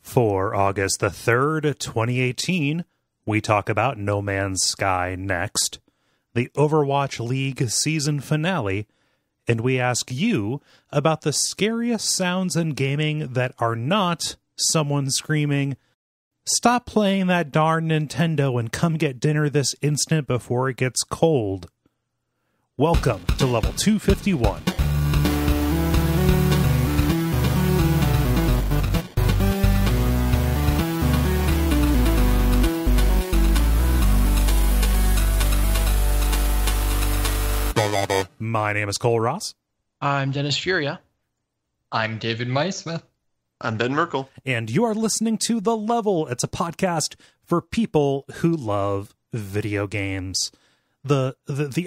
For August the 3rd, 2018, we talk about No Man's Sky next, the Overwatch League season finale, and we ask you about the scariest sounds in gaming that are not someone screaming, "Stop playing that darn Nintendo and come get dinner this instant before it gets cold." Welcome to level 251. My name is Kole Ross. I'm Dennis Furia. I'm David Maismith. I'm Ben Merkel. And you are listening to The Level. It's a podcast for people who love video games. The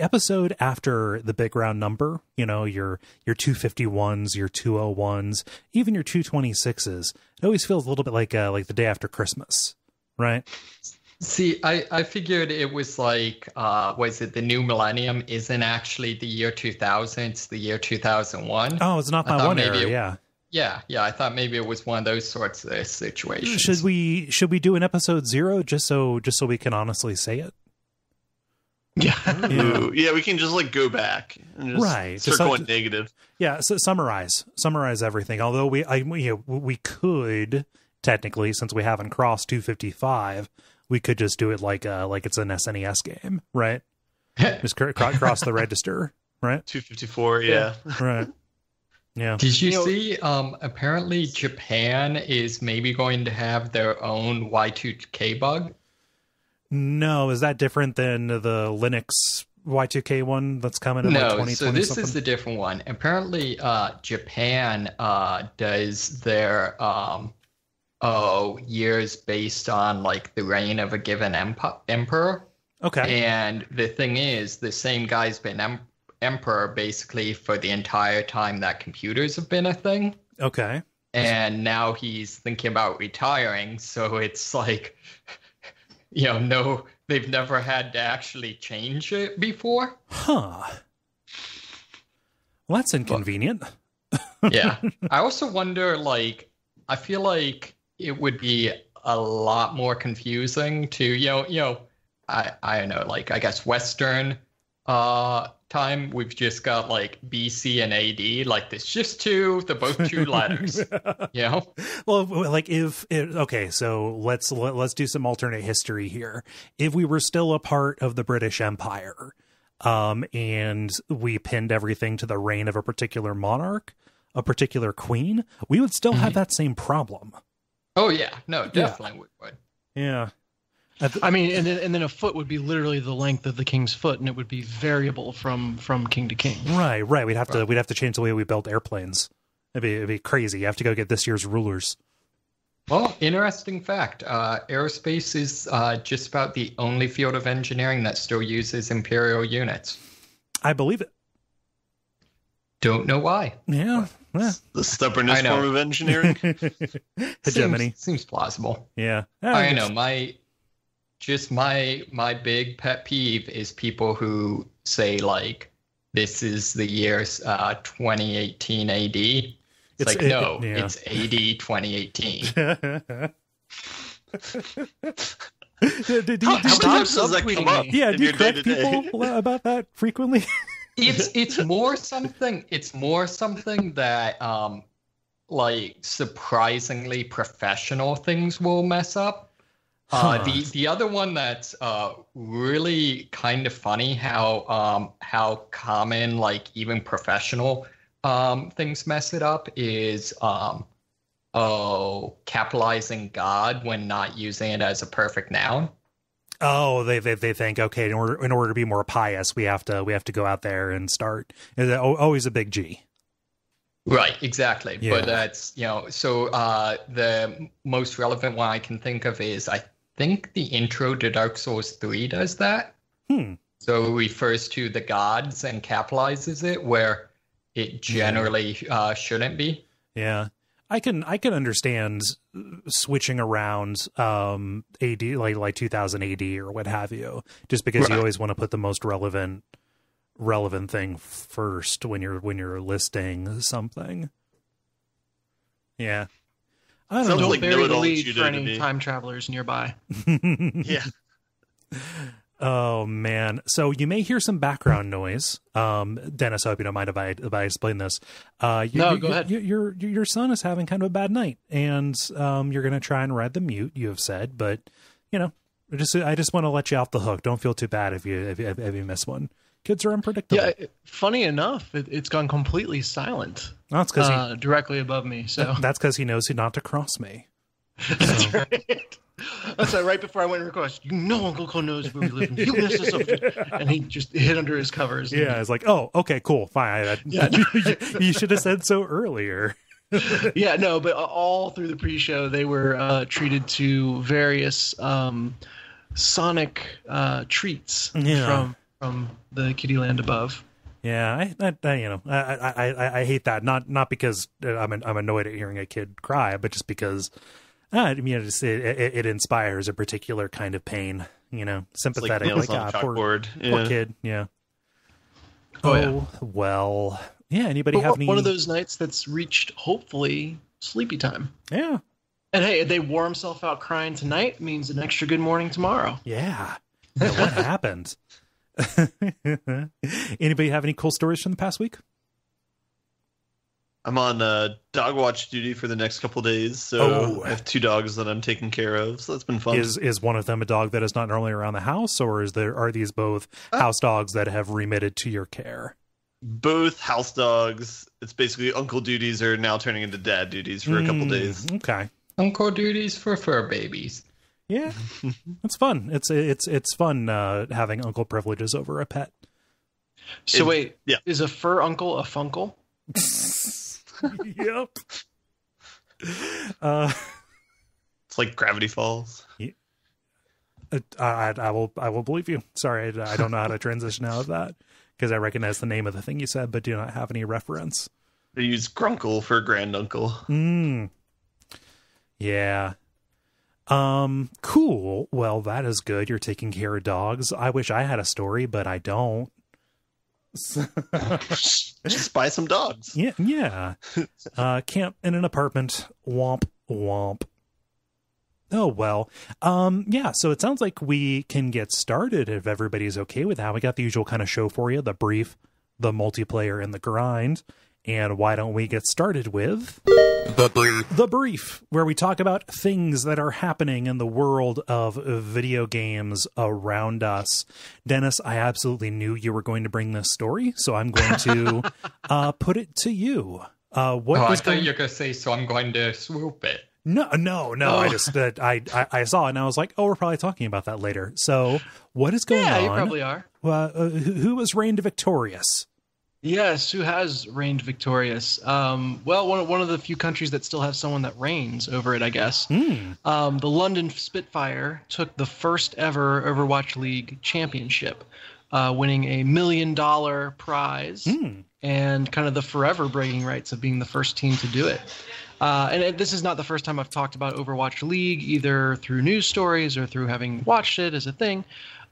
episode after the big round number, you know, your 251s, your 201s, even your 226s, it always feels a little bit like the day after Christmas, right? See, I figured it was like, was it the new millennium isn't actually the year 2000, it's the year 2001. Oh, it's not my one era, yeah. Yeah, I thought maybe it was one of those sorts of situations. Should we do an episode 0 just so we can honestly say it? Yeah. Yeah, we can just like go back and just start going negative. Yeah, so summarize everything. Although we could technically, since we haven't crossed 255, we could just do it like it's an SNES game, right? Just cross the register, right? 254, yeah. Right. Yeah. Did you see, apparently Japan is maybe going to have their own Y2K bug? No, is that different than the Linux Y2K one that's coming in like 2020? So this is the different one. Apparently, Japan does their years based on like the reign of a given emperor. Okay. And the thing is, the same guy's been emperor basically for the entire time that computers have been a thing. Okay. And now he's thinking about retiring, so it's like, no, they've never had to actually change it before. Huh. Well, that's inconvenient. Yeah. I also wonder, I feel like it would be a lot more confusing to, I don't know, I guess Western time, we've just got BC and AD, there's just they're both two letters. Well, okay, so let's do some alternate history here. If we were still a part of the British Empire, and we pinned everything to the reign of a particular monarch, a particular queen, we would still have that same problem. Oh yeah, no, definitely we would. Yeah. I mean, and then a foot would be literally the length of the king's foot, and it would be variable from king to king. Right. We'd have to change the way we built airplanes. It'd be crazy. You have to go get this year's rulers. Well, interesting fact: aerospace is just about the only field of engineering that still uses imperial units. I believe it. Don't know why. Yeah. The stubbornest form of engineering. Hegemony seems plausible. Yeah. I know. My big pet peeve is people who say this is the year 2018 AD. It's it's AD 2018. How does that come up? Yeah, do you correct people about that frequently? It's more something that surprisingly professional things will mess up. The other one that's really kind of funny how common even professional things mess it up is capitalizing God when not using it as a perfect noun. Oh, they think, okay, in order to be more pious, we have to go out there and start. Always a big G. Right, exactly. Yeah. But that's so the most relevant one I can think of is I think the intro to Dark Souls 3 does that. So it refers to the gods and capitalizes it where it generally shouldn't be. Yeah. I can understand switching around AD like 2000 AD or what have you, just because you always want to put the most relevant thing first when you're listing something. Yeah. I don't know. Don't bury the lead Judo for to any me. time travelers nearby. Yeah. Oh man! So you may hear some background noise. Dennis, I hope you don't mind if I explain this. No, go ahead. Your son is having kind of a bad night, and you're going to try and ride the mute. You have said, but you know, I just want to let you off the hook. Don't feel too bad if you miss one. Kids are unpredictable. Yeah, funny enough, it's gone completely silent. That's because directly above me. So that's because he knows not to cross me. That's right. That's right. Right before I went to record, you know, Uncle Kole knows where we live. You missed this up, and he just hid under his covers. Yeah, it's like, oh, okay, cool, fine. You should have said so earlier. Yeah, no, but all through the pre-show, they were treated to various sonic treats from the kitty land above. Yeah, I hate that. Not because I'm annoyed at hearing a kid cry, but just because it inspires a particular kind of pain. You know, sympathetic. Poor kid. Yeah. Oh well. Yeah. Anybody have any? One of those nights that's reached hopefully sleepy time. Yeah. And hey, if they wore himself out crying tonight, means an extra good morning tomorrow. Yeah. What happened? Anybody have any cool stories from the past week? I'm on dog watch duty for the next couple days, so I have 2 dogs that I'm taking care of, so that's been fun. Is one of them a dog that is not normally around the house, or are these both house dogs that have remitted to your care? Both house dogs. It's basically uncle duties are now turning into dad duties for a couple days. Okay. Uncle duties for fur babies. Yeah, it's fun. It's fun having uncle privileges over a pet. So is a fur uncle a funkle? Yep. It's like Gravity Falls. I will believe you. Sorry, I don't know how to transition out of that because I recognize the name of the thing you said, but do not have any reference. They use grunkle for granduncle. Yeah. Cool. Well, that is good. You're taking care of dogs. I wish I had a story, but I don't. Just buy some dogs. Yeah. Camp in an apartment. Womp womp. Oh well. Yeah, so it sounds like we can get started if everybody's okay with that. We got the usual kind of show for you, the brief, the multiplayer, and the grind. And why don't we get started with the brief, where we talk about things that are happening in the world of video games around us. Dennis, I absolutely knew you were going to bring this story, so I'm going to put it to you. I thought you were going to say, so I'm going to swoop it. No. I just I saw it and I was like, oh, we're probably talking about that later. So what is going on? Yeah, you probably are. Who has reigned victorious? Yes, who has reigned victorious? Well, one of the few countries that still have someone that reigns over it, I guess. The London Spitfire took the first ever Overwatch League championship, winning $1 million prize and kind of the forever bragging rights of being the first team to do it. And this is not the first time I've talked about Overwatch League, either through news stories or through having watched it as a thing.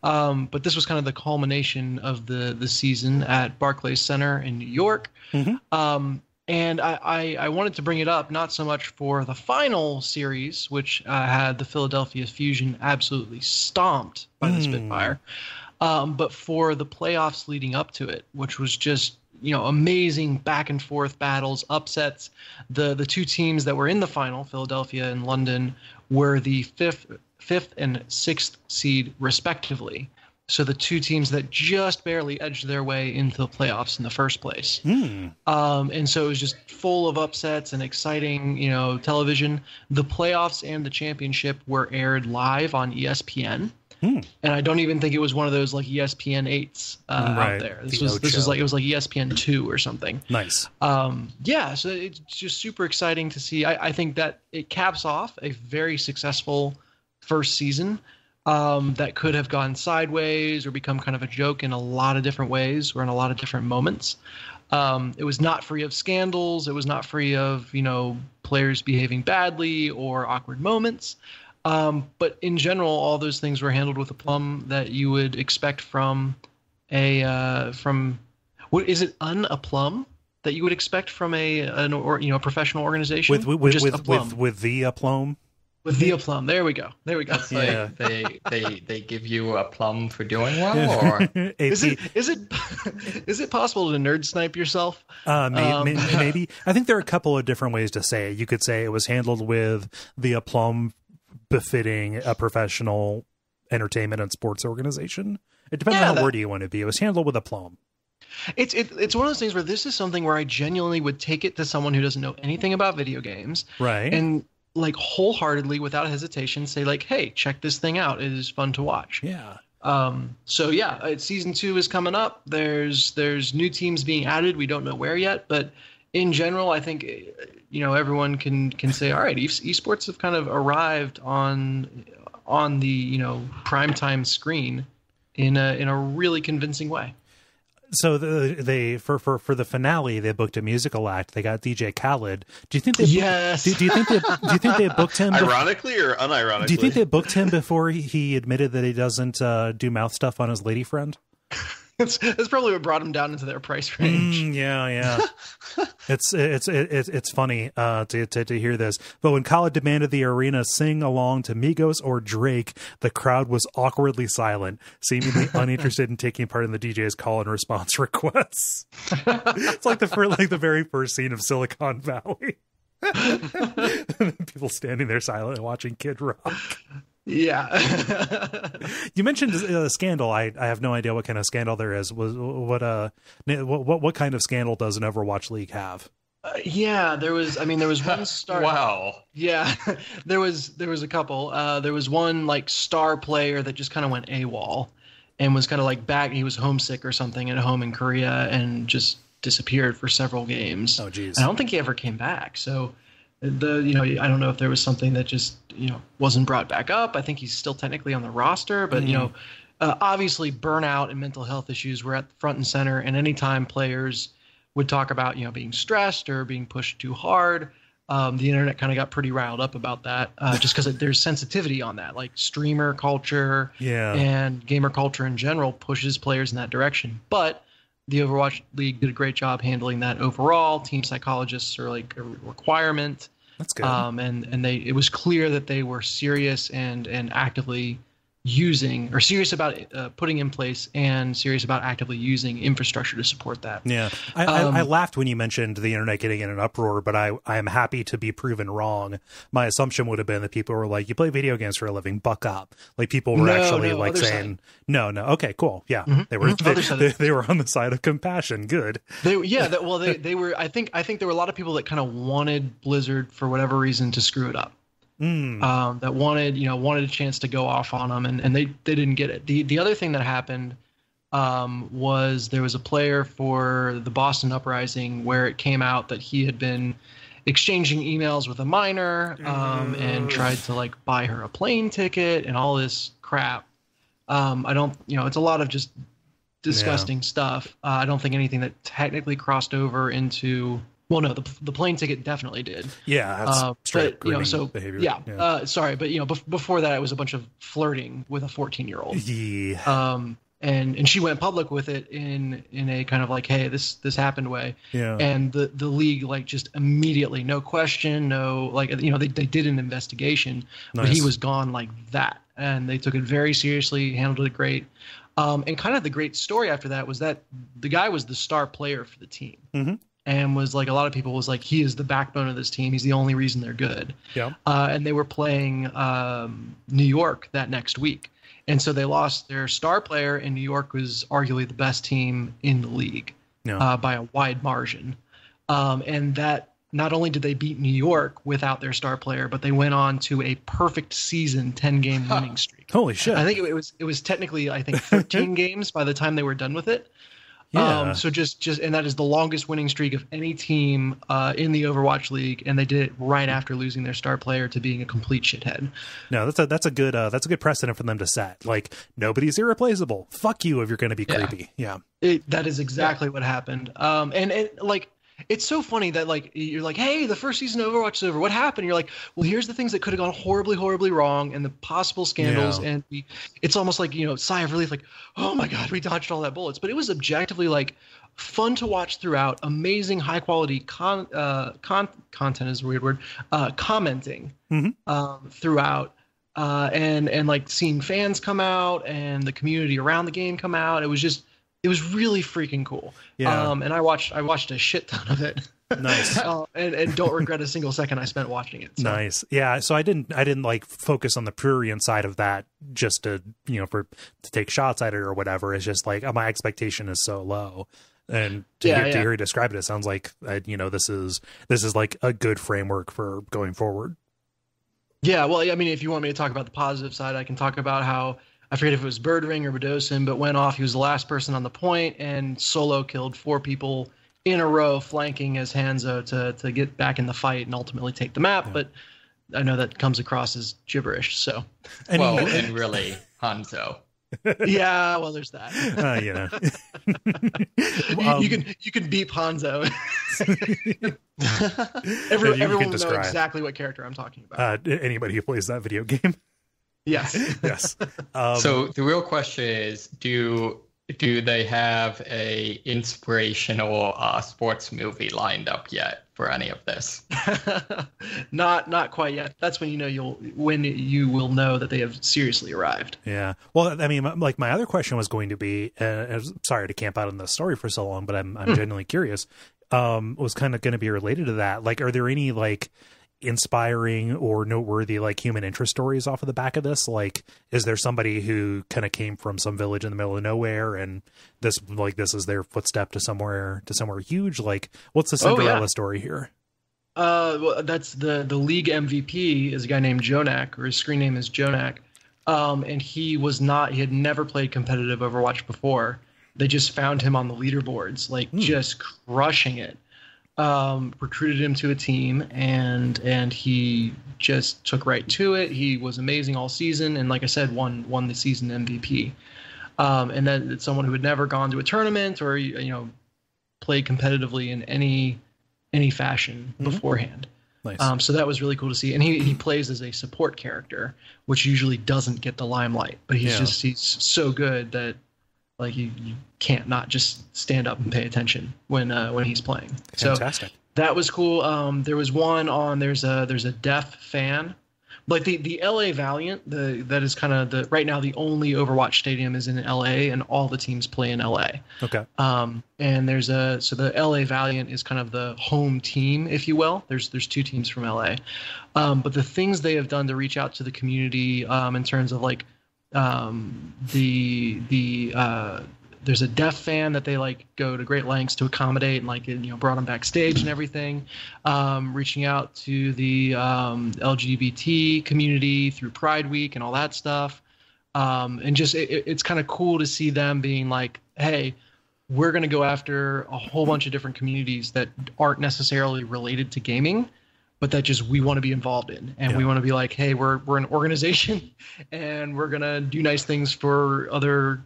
But this was kind of the culmination of the season at Barclays Center in New York. And I wanted to bring it up, not so much for the final series, which had the Philadelphia Fusion absolutely stomped by the Spitfire, but for the playoffs leading up to it, which was just, amazing back and forth battles, upsets. The 2 teams that were in the final, Philadelphia and London, were the fifth and 6th seed respectively. So the 2 teams that just barely edged their way into the playoffs in the first place. And so it was just full of upsets and exciting, television. The playoffs and the championship were aired live on ESPN. And I don't even think it was one of those like ESPN 8s out there. This was like ESPN 2 or something. Nice. Yeah, so it's just super exciting to see. I think that it caps off a very successful first season that could have gone sideways or become kind of a joke in a lot of different ways or in a lot of different moments. It was not free of scandals. It was not free of, players behaving badly or awkward moments. But in general, all those things were handled with aplomb that you would expect from what is it, unaplomb? that you would expect from a professional organization. With the aplomb. With the aplomb. There we go. Yeah. They give you a plum for doing well, or is it possible to nerd snipe yourself? Maybe. I think there are a couple of different ways to say it. You could say it was handled with the aplomb befitting a professional entertainment and sports organization. It depends on how wordy you want to be. It was handled with aplomb. It's one of those things where this is something where I genuinely would take it to someone who doesn't know anything about video games, right? And like wholeheartedly, without hesitation, say like, "Hey, check this thing out. It is fun to watch." Yeah. So yeah, season 2 is coming up. There's new teams being added. We don't know where yet, but in general, I think everyone can say, all right, esports have kind of arrived on the primetime screen in a really convincing way. So they for the finale, they booked a musical act. They got DJ Khaled. Do you think they? Yes. Do you think they booked him? Ironically or unironically? Do you think they booked him before he admitted that he doesn't do mouth stuff on his lady friend? That's probably what brought him down into their price range. Yeah. It's funny to hear this. But when Khaled demanded the arena sing along to Migos or Drake, the crowd was awkwardly silent, seemingly uninterested in taking part in the DJ's call and response requests. It's like the very first scene of Silicon Valley. People standing there silently watching Kid Rock. Yeah. You mentioned a scandal. I have no idea what kind of scandal there is. What kind of scandal does an Overwatch League have? There was one star. Wow. Yeah, there was a couple. There was one like star player that just kind of went AWOL and was kind of like back. He was homesick or something at home in Korea and just disappeared for several games. Oh, geez. I don't think he ever came back. So I don't know if there was something that just wasn't brought back up. I think he's still technically on the roster, but obviously burnout and mental health issues were at the front and center. And anytime players would talk about being stressed or being pushed too hard, the internet kind of got pretty riled up about that, just because there's sensitivity on that. Like streamer culture and gamer culture in general pushes players in that direction. But the Overwatch League did a great job handling that overall. Team psychologists are like a requirement. That's good. And it was clear that they were serious and actively using, or serious about putting in place and serious about actively using infrastructure to support that. Yeah. I laughed when you mentioned the internet getting in an uproar, but I am happy to be proven wrong. My assumption would have been that people were like, you play video games for a living, buck up. Like people were saying, no. Okay, cool. Yeah. Mm-hmm. They were on the side of compassion. Good. They were, I think there were a lot of people that kind of wanted Blizzard for whatever reason to screw it up. That wanted a chance to go off on them, and they didn't get it. The other thing that happened was there was a player for the Boston Uprising where it came out that he had been exchanging emails with a minor and tried to like buy her a plane ticket and all this crap. It's a lot of just disgusting stuff. I don't think anything that technically crossed over into. Well, no, the plane ticket definitely did. Yeah, that's straight behavior. But before that, it was a bunch of flirting with a 14-year-old. Yeah. And she went public with it in a kind of like, hey, this happened way. Yeah. And the league like just immediately, no question, they did an investigation, but he was gone like that, and they took it very seriously, handled it great. And kind of the great story after that was that the guy was the star player for the team. Mm-hmm. And was like, a lot of people was like, he is the backbone of this team. He's the only reason they're good. Yeah. And they were playing New York that next week. And so they lost their star player, and New York was arguably the best team in the league by a wide margin. And that not only did they beat New York without their star player, but they went on to a perfect season 10-game winning streak. Holy shit. I think it was technically, 13 games by the time they were done with it. Yeah. So just and that is the longest winning streak of any team in the Overwatch League, and they did it right after losing their star player to being a complete shithead. No, that's a good precedent for them to set. Like, nobody's irreplaceable. Fuck you if you're going to be creepy. Yeah. That is exactly what happened. And It's so funny that like you're like, hey, the first season of Overwatch is over. What happened? And you're like, well, here's the things that could have gone horribly, horribly wrong, and the possible scandals. Yeah. And it's almost like, you know, sigh of relief, like, oh my god, we dodged all that bullets. But it was objectively like fun to watch throughout. Amazing, high quality content is a weird word. Commenting throughout. And like seeing fans come out and the community around the game come out. It was really freaking cool. Yeah. And I watched a shit ton of it. Nice. And don't regret a single second I spent watching it. So. Nice. Yeah. So I didn't like focus on the prurient side of that just to, you know, to take shots at it or whatever. It's just like my expectation is so low. And to hear you describe it, it sounds like, you know, this is like a good framework for going forward. Yeah. Well, I mean, if you want me to talk about the positive side, I can talk about how, I forget if it was Birdring or Bedosin, but went off. He was the last person on the point and solo killed 4 people in a row, flanking as Hanzo to get back in the fight and ultimately take the map. Yeah. But I know that comes across as gibberish. So, and really Hanzo. Yeah, well, there's that. You know, you can beep Hanzo. Everyone will know exactly what character I'm talking about. Anybody who plays that video game. Yes. Yes. So the real question is, do they have a inspirational sports movie lined up yet for any of this? Not quite yet. That's when you will know that they have seriously arrived. Yeah. Well, I mean, like my other question was going to be, sorry to camp out on the story for so long, but I'm genuinely curious. Was kind of going to be related to that. Like, are there any like inspiring or noteworthy like human interest stories off of the back of this? Like, is there somebody who kind of came from some village in the middle of nowhere and this is their footstep to somewhere huge? Like, what's the Cinderella story here? Well, that's the league MVP is a guy named Jonak, or his screen name is Jonak. And he had never played competitive Overwatch before. They just found him on the leaderboards, like just crushing it. Recruited him to a team, and he just took right to it. He was amazing all season, and like I said, won the season MVP. And then it's someone who had never gone to a tournament or played competitively in any fashion beforehand. Nice. So that was really cool to see. And he plays as a support character, which usually doesn't get the limelight, but he's so good that like you can't not just stand up and pay attention when he's playing. Fantastic. So that was cool. There was one on there's a deaf fan, like the LA Valiant. That is kind of right now the only Overwatch stadium is in LA, and all the teams play in LA. Okay. And so the LA Valiant is kind of the home team, if you will. There's 2 teams from LA, but the things they have done to reach out to the community in terms of like there's a deaf fan that they like go to great lengths to accommodate and like brought him backstage and everything, reaching out to the LGBT community through Pride Week and all that stuff, and just it's kind of cool to see them being like, hey, we're going to go after a whole bunch of different communities that aren't necessarily related to gaming, but that just we want to be involved in. And we want to be like, hey, we're an organization and we're going to do nice things for other,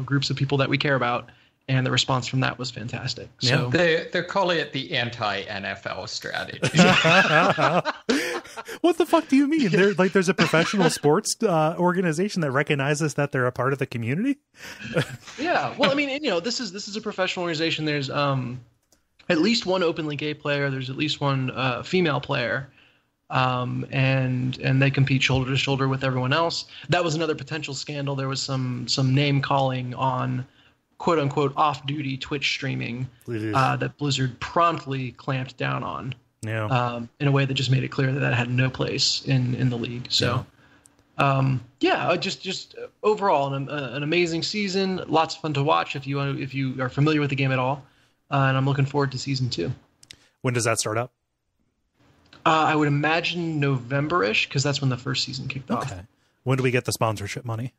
groups of people that we care about. And the response from that was fantastic. So they're calling it the anti-NFL strategy. What the fuck do you mean? There's a professional sports organization that recognizes that they're a part of the community. Yeah. Well, I mean, this is a professional organization. There's, at least one openly gay player. There's at least one female player, and they compete shoulder to shoulder with everyone else. That was another potential scandal. There was some name calling on quote unquote off duty Twitch streaming that Blizzard promptly clamped down on. Yeah. In a way that just made it clear that had no place in the league. So. Just overall an amazing season. Lots of fun to watch if you are familiar with the game at all. And I'm looking forward to season 2. When does that start up? I would imagine November-ish, because that's when the first season kicked off. Okay. When do we get the sponsorship money?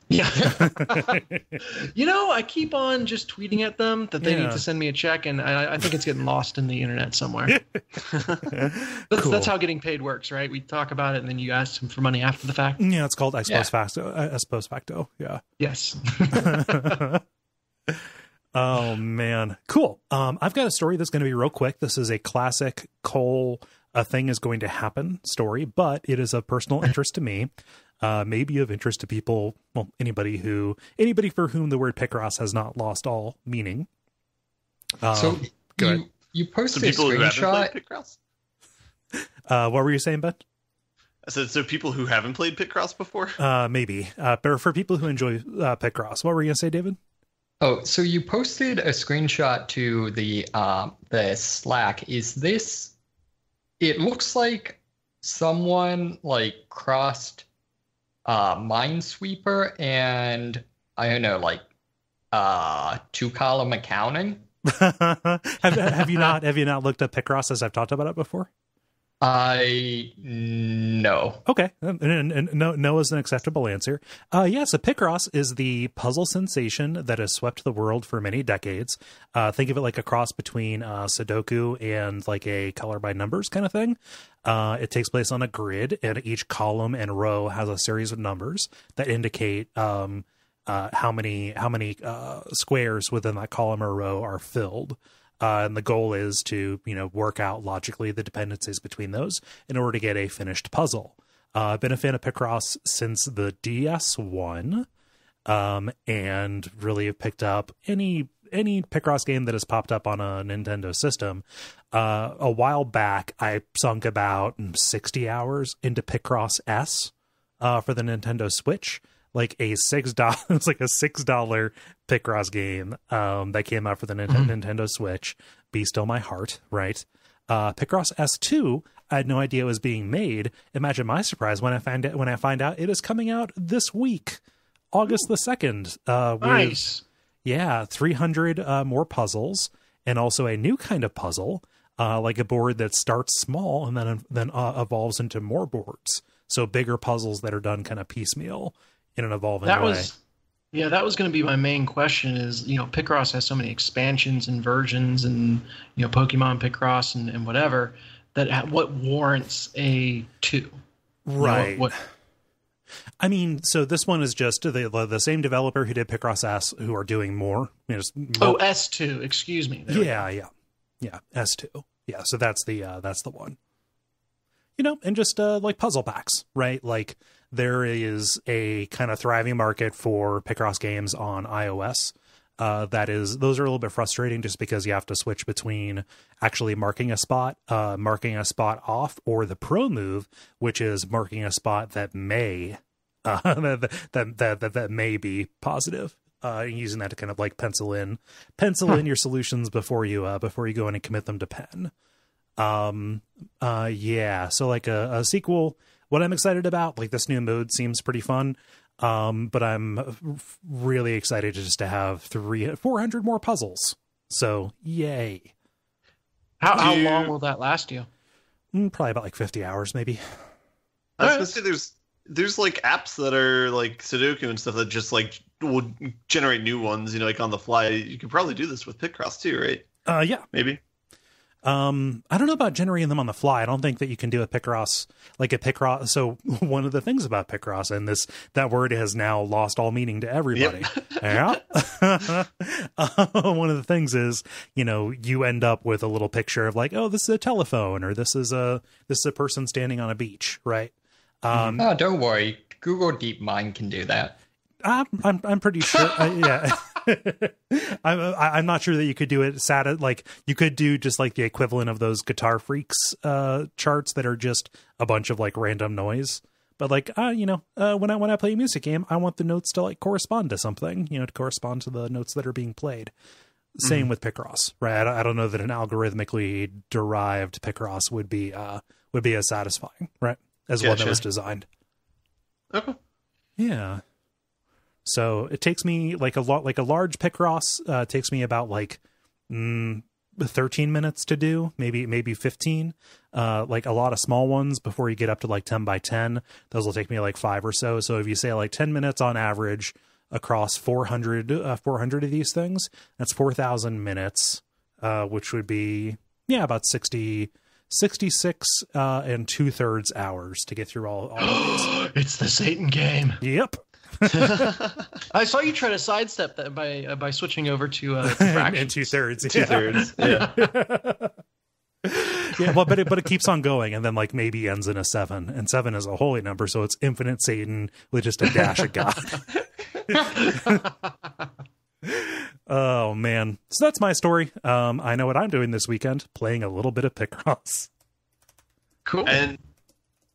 Yeah. I keep on just tweeting at them that they need to send me a check, and I think it's getting lost in the internet somewhere. That's how getting paid works, right? We talk about it, and then you ask them for money after the fact. Yeah, it's called ex post facto. Yeah. Yes. Oh man, cool. I've got a story that's going to be real quick. This is a classic Kole, a thing is going to happen story, but it is of personal interest to me. Maybe of interest to people. Well, anybody for whom the word Picross has not lost all meaning. So you posted a people screenshot. Who haven't played Picross? What were you saying, Ben? I said, so people who haven't played Picross before? Maybe. But for people who enjoy Picross, what were you going to say, David? Oh, so you posted a screenshot to the Slack. Is this? It looks like someone like crossed Minesweeper and I don't know, like two-column accounting. have you not looked at Picross as I've talked about it before? No. Okay, and no is an acceptable answer. So Picross is the puzzle sensation that has swept the world for many decades. Think of it like a cross between Sudoku and like a color by numbers kind of thing. It takes place on a grid, and each column and row has a series of numbers that indicate how many squares within that column or row are filled. And the goal is to, work out logically the dependencies between those in order to get a finished puzzle. I've been a fan of Picross since the DS1, and really have picked up any Picross game that has popped up on a Nintendo system. A while back, I sunk about 60 hours into Picross S for the Nintendo Switch. Like a $6, it's like a $6 Picross game that came out for the Nintendo Switch. Be Still My Heart, right? Picross S2, I had no idea it was being made. Imagine my surprise when I find out it is coming out this week, August the 2nd. Nice. Yeah, 300 more puzzles, and also a new kind of puzzle, like a board that starts small and then evolves into more boards. So bigger puzzles that are done kind of piecemeal in an evolving way. That was going to be my main question is, Picross has so many expansions and versions and, Pokemon Picross and whatever, that what warrants a 2? Right. I mean, so this one is just the same developer who did Picross S who are doing more. S2, excuse me. Yeah, S2. Yeah, so that's the one. And just like puzzle packs, right? Like there is a kind of thriving market for Picross games on iOS. Those are a little bit frustrating just because you have to switch between actually marking a spot off, or the pro move, which is marking a spot that may that may be positive. Using that to kind of like pencil in your solutions before you go in and commit them to pen. So like a sequel, what I'm excited about, like this new mode seems pretty fun. But I'm really excited just to have 400 more puzzles. So yay. How long will that last you? Probably about like 50 hours, maybe. I was gonna say there's like apps that are like Sudoku and stuff that just like will generate new ones, like on the fly. You could probably do this with Picross too, right? Yeah. Maybe. I don't know about generating them on the fly. I don't think that you can do a Picross. So one of the things about Picross, and that word has now lost all meaning to everybody. Yep. Yeah. One of the things is, you end up with a little picture of like, oh, this is a telephone, or this is a person standing on a beach, right? Don't worry. Google DeepMind can do that. I'm pretty sure. Yeah. I'm not sure that you could do it like you could do just like the equivalent of those Guitar Freaks charts that are just a bunch of like random noise. But like when I play a music game, I want the notes to like correspond to something, to correspond to the notes that are being played. Same with Picross, right? I don't know that an algorithmically derived Picross would be as satisfying, right, as one that was designed. Okay. Yeah. So it takes me like a large Picross takes me about like 13 minutes to do, maybe 15. Like a lot of small ones before you get up to like 10 by 10, those will take me like 5 or so. So if you say like 10 minutes on average across 400 of these things, that's 4,000 minutes, which would be about 66 and 2/3 hours to get through all of these. It's the Satan game. Yep. I saw you try to sidestep that by switching over to fractions. And 2/3. Two-thirds. Yeah. Yeah, well, but it keeps on going, and then like maybe ends in a 7, and 7 is a holy number, so it's infinite Satan with just a dash of God. Oh man, so that's my story. I know what I'm doing this weekend: playing a little bit of Picross. Cool. And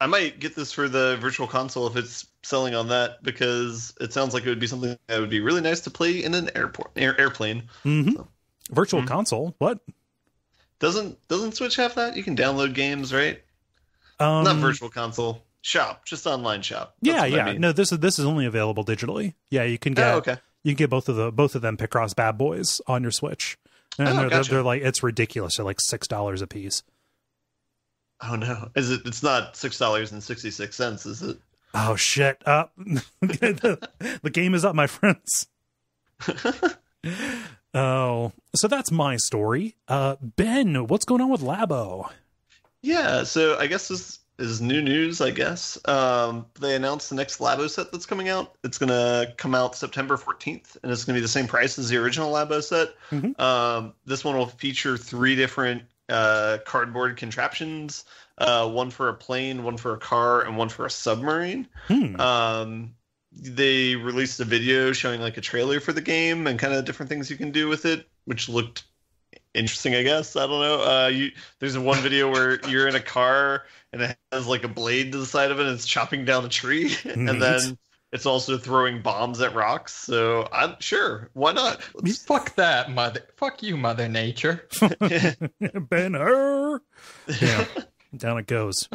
I might get this for the virtual console if it's selling on that, because it sounds like it would be something that would be really nice to play in an airplane. Mm-hmm. So. Virtual console? What? Doesn't Switch have that? You can download games, right? Not virtual console. Shop, just online shop. That's yeah. I mean. No, this is only available digitally. Yeah, you can get you can get both of them Picross bad boys on your Switch, and they're like, it's ridiculous. They're like $6 a piece. Oh no! It's not $6.66, is it? Oh shit! The game is up, my friends. Oh, so that's my story. Ben, what's going on with Labo? Yeah, so I guess this is new news, I guess. They announced the next Labo set that's coming out. It's going to come out September 14th, and it's going to be the same price as the original Labo set. Mm-hmm. This one will feature 3 different cardboard contraptions, one for a plane, one for a car, and one for a submarine. They released a video showing like a trailer for the game and kind of different things you can do with it, which looked interesting, I guess. I don't know. There's one video where you're in a car and it has like a blade to the side of it and it's chopping down a tree. And then it's also throwing bombs at rocks. So I'm sure. Why not? Fuck that, fuck you, Mother Nature. Ben-Hur. Yeah. Down it goes.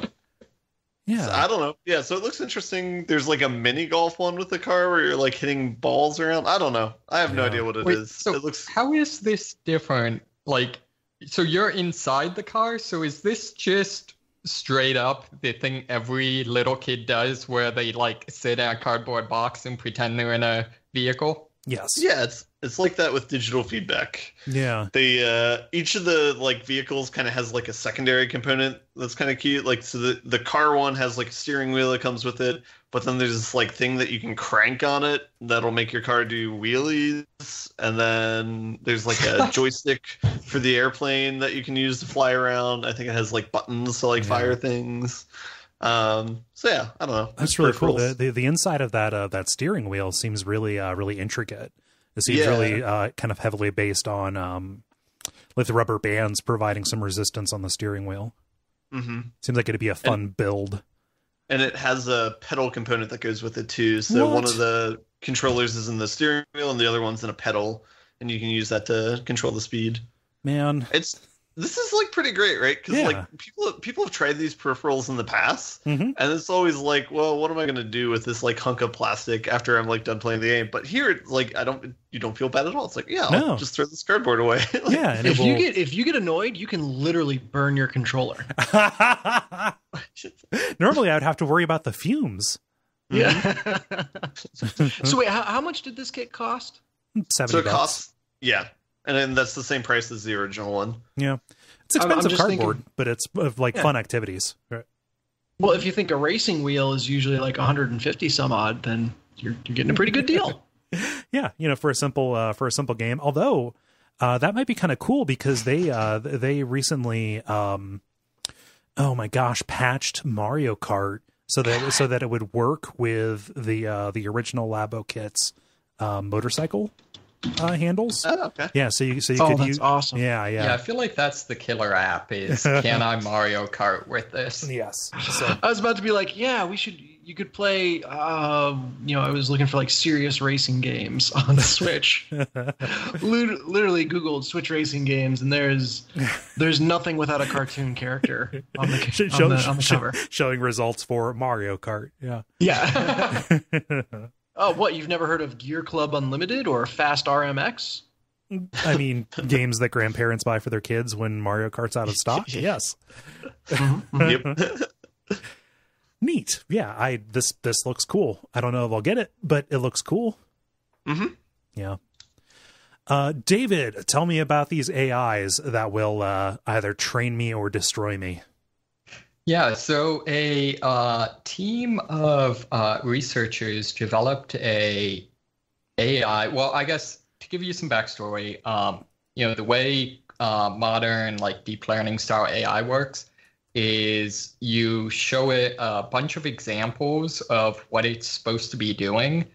Yeah. So, I don't know. Yeah, so it looks interesting. There's like a mini golf one with the car where you're like hitting balls around. I don't know. I have no idea what it is. So it looks. How is this different? Like, so you're inside the car. So is this just straight up the thing every little kid does, where they like sit in a cardboard box and pretend they're in a vehicle? Yes. Yeah, it's like that with digital feedback. Yeah. They each of the like vehicles kind of has like a secondary component that's kind of cute. Like, so the car one has like a steering wheel that comes with it, but then there's this like thing that you can crank on it that'll make your car do wheelies, and then there's like a joystick for the airplane that you can use to fly around. I think it has like buttons to like fire things. So yeah, I don't know. That's really cool. The inside of that steering wheel seems really really intricate. It seems really kind of heavily based on like the rubber bands providing some resistance on the steering wheel. Mm-hmm. Seems like it'd be a fun build. And it has a pedal component that goes with it too. So one of the controllers is in the steering wheel and the other one's in a pedal, and you can use that to control the speed. Man, this is like pretty great, right? Because like people have tried these peripherals in the past, and it's always like, well, what am I going to do with this like hunk of plastic after I'm like done playing the game? But here, it's like you don't feel bad at all. It's like, I'll just throw this cardboard away. Like, yeah, and if you get annoyed, you can literally burn your controller. Normally, I would have to worry about the fumes. Yeah. So wait, how much did this kit cost? $70. So it costs, and then that's the same price as the original one. Yeah, it's expensive cardboard, but it's like fun activities. Right. Well, if you think a racing wheel is usually like 150 some odd, then you're getting a pretty good deal. Yeah, for a simple game. Although that might be kind of cool because they recently oh my gosh, patched Mario Kart so that it would work with the original Labo kit's motorcycle handles. Oh, okay. Yeah, so you could that's use. Awesome. Yeah. I feel like that's the killer app. Is can I Mario Kart with this? Yes. So I was about to be like, you could play. I was looking for like serious racing games on the Switch. Literally Googled Switch racing games, and there's nothing without a cartoon character on the cover showing results for Mario Kart. Yeah. Yeah. Oh, what? You've never heard of Gear Club Unlimited or Fast RMX? I mean, games that grandparents buy for their kids when Mario Kart's out of stock. Yes. Yep. Neat. Yeah. This looks cool. I don't know if I'll get it, but it looks cool. Mm-hmm. Yeah. David, tell me about these AIs that will either train me or destroy me. Yeah, so a team of researchers developed a AI. Well, I guess to give you some backstory, the way modern like deep learning style AI works is you show it a bunch of examples of what it's supposed to be doing,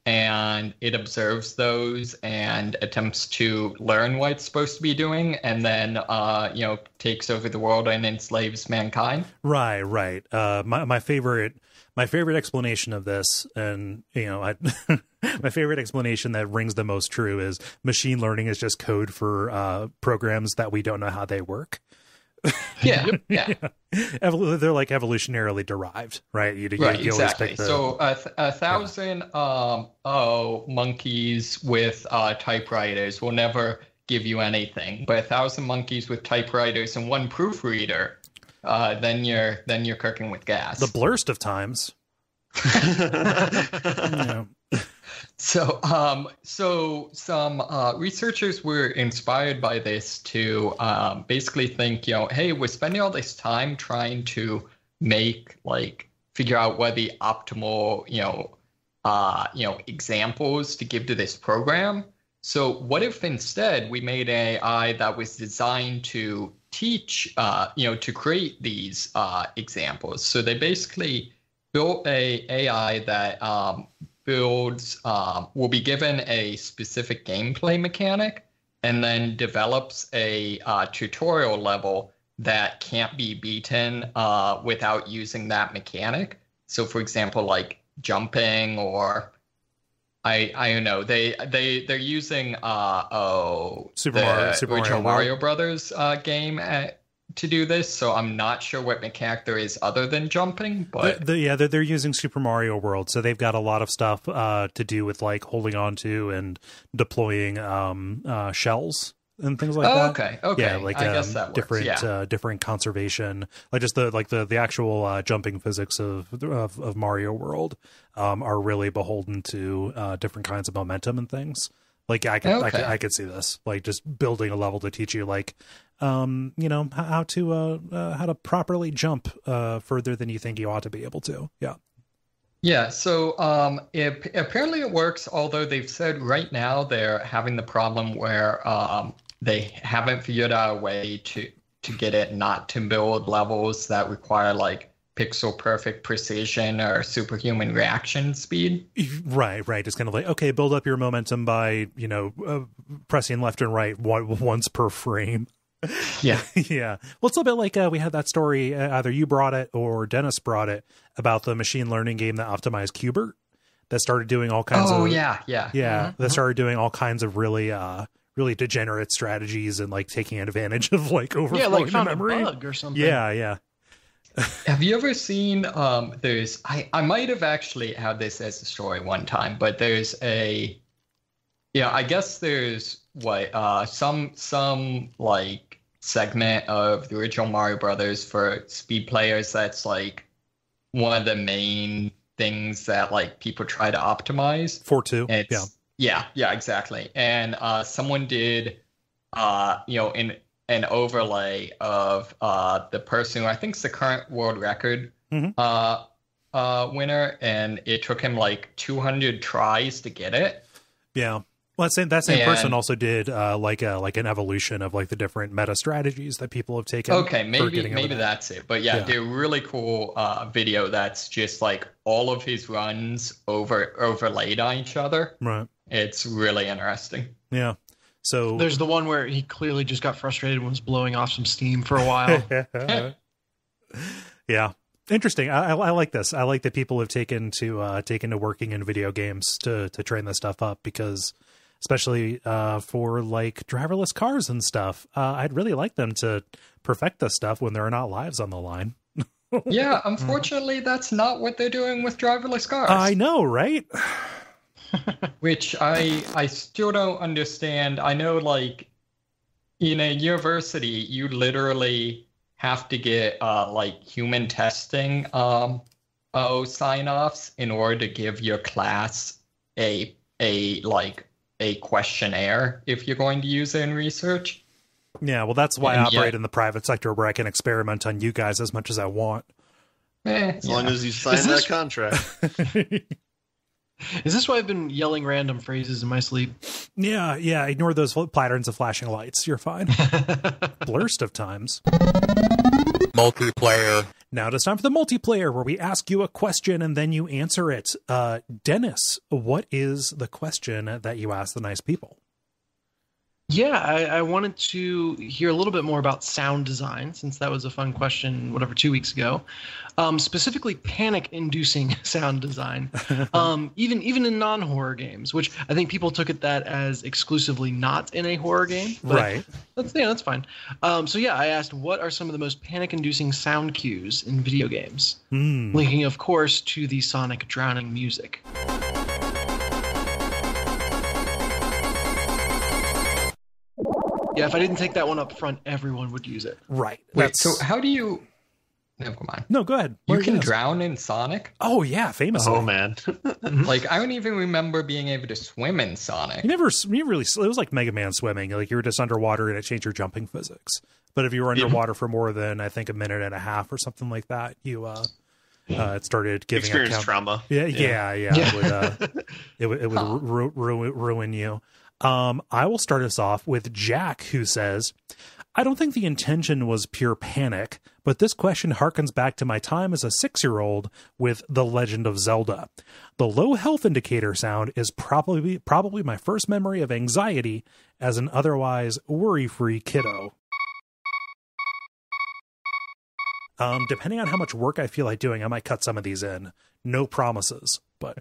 and it observes those and attempts to learn what it's supposed to be doing, and then takes over the world and enslaves mankind. Right. My favorite explanation of this, and my favorite explanation that rings the most true is machine learning is just code for programs that we don't know how they work. Yeah. They're like evolutionarily derived, right? You Right, always exactly. pick the, So a thousand monkeys with typewriters will never give you anything, but 1,000 monkeys with typewriters and one proofreader, then you're cooking with gas. the blurst of times. Yeah. So some researchers were inspired by this to basically think, hey, we're spending all this time trying to figure out what the optimal, examples to give to this program. So what if instead we made an AI that was designed to teach, to create these examples? So they basically built a AI that will be given a specific gameplay mechanic and then develops a tutorial level that can't be beaten without using that mechanic. So for example, like jumping, or I don't know, they're using Super original Mario Mario Brothers game to do this, so I'm not sure what mechanic there is other than jumping. But they're using Super Mario World, so they've got a lot of stuff to do with like holding on to and deploying shells and things like that. Okay. Yeah, like I guess that works. different conservation, like just the actual jumping physics of Mario World are really beholden to different kinds of momentum and things. Like I could see this, like just building a level to teach you like how to properly jump further than you think you ought to be able to. Yeah, so apparently it works, although they've said right now they're having the problem where they haven't figured out a way to get it not to build levels that require like pixel perfect precision or superhuman reaction speed. Right. It's kind of like, okay, build up your momentum by pressing left and right once per frame. Yeah. Yeah. Well, it's a bit like we had that story, either you brought it or Dennis brought it, about the machine learning game that optimized Qbert, that started doing all kinds of that started doing all kinds of really degenerate strategies and like taking advantage of like overflowing memory. A bug or something. Yeah. Have you ever seen there's I might have actually had this as a story one time, but there's I guess there's some like segment of the original Mario Brothers for speed players that's like one of the main things that like people try to optimize. 4-2. Yeah, exactly. And someone did in an overlay of the person who I think is the current world record winner, and it took him like 200 tries to get it. Yeah. Well, that same person also did like an evolution of like the different meta strategies that people have taken. Okay, maybe that's it. But yeah, did a really cool video that's just like all of his runs overlaid on each other. Right. It's really interesting. Yeah. So there's the one where he clearly just got frustrated and was blowing off some steam for a while. Yeah. Interesting. I like this. I like that people have taken to working in video games to train this stuff up, because especially for like driverless cars and stuff, I'd really like them to perfect this stuff when there are not lives on the line. Yeah, unfortunately, that's not what they're doing with driverless cars. I know, right? Which I still don't understand. I know, like, in a university, you literally have to get like human testing sign-offs in order to give your class a questionnaire if you're going to use it in research. Yeah, well, that's why I And operate yet- in the private sector where I can experiment on you guys as much as I want. As long as you sign Is this- that contract. Is this why I've been yelling random phrases in my sleep? Yeah, ignore those patterns of flashing lights. You're fine. Blurst of times. Multiplayer. Now it's time for the multiplayer, where we ask you a question and then you answer it. Dennis, what is the question that you ask the nice people? Yeah, I wanted to hear a little bit more about sound design, since that was a fun question, 2 weeks ago. Specifically, panic-inducing sound design, even in non-horror games, which I think people took that as exclusively not in a horror game. But Right. That's fine. I asked, what are some of the most panic-inducing sound cues in video games? Linking, of course, to the Sonic drowning music. Yeah, if I didn't take that one up front, everyone would use it. Right. Wait, so how do you... Never mind. No, go ahead. You What can ask? drown in Sonic? Oh, yeah, famously. Oh, man. Like, I don't even remember being able to swim in Sonic. You really, it was like Mega Man swimming. Like, you were just underwater and it changed your jumping physics. But if you were underwater for more than, I think, a minute and a half or something like that, you, it started giving Experience trauma. Yeah. It would ruin you. I will start us off with Jack, who says, I don't think the intention was pure panic, but this question harkens back to my time as a 6-year-old with The Legend of Zelda. The low health indicator sound is probably my first memory of anxiety as an otherwise worry-free kiddo. Depending on how much work I feel like doing, I might cut some of these in. No promises, but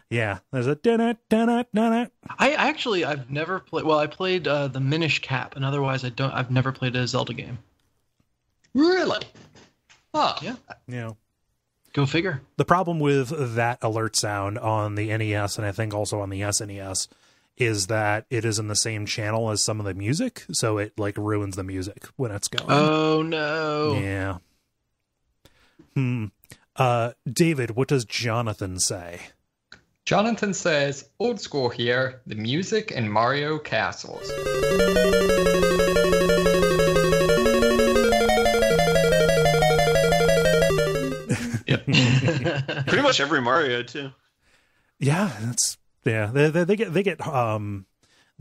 yeah, there's a da-na-da-na-da-na. I've never played. Well, I played the Minish Cap, and otherwise I've never played a Zelda game. Really? Huh. Yeah. You know, Go figure. the problem with that alert sound on the NES, and I think also on the SNES, is that it is in the same channel as some of the music, so it like ruins the music when it's going. Oh no. Yeah. David, what does Jonathan say? Jonathan says, old school here, the music in Mario Castles. Pretty much every Mario, too. Yeah, they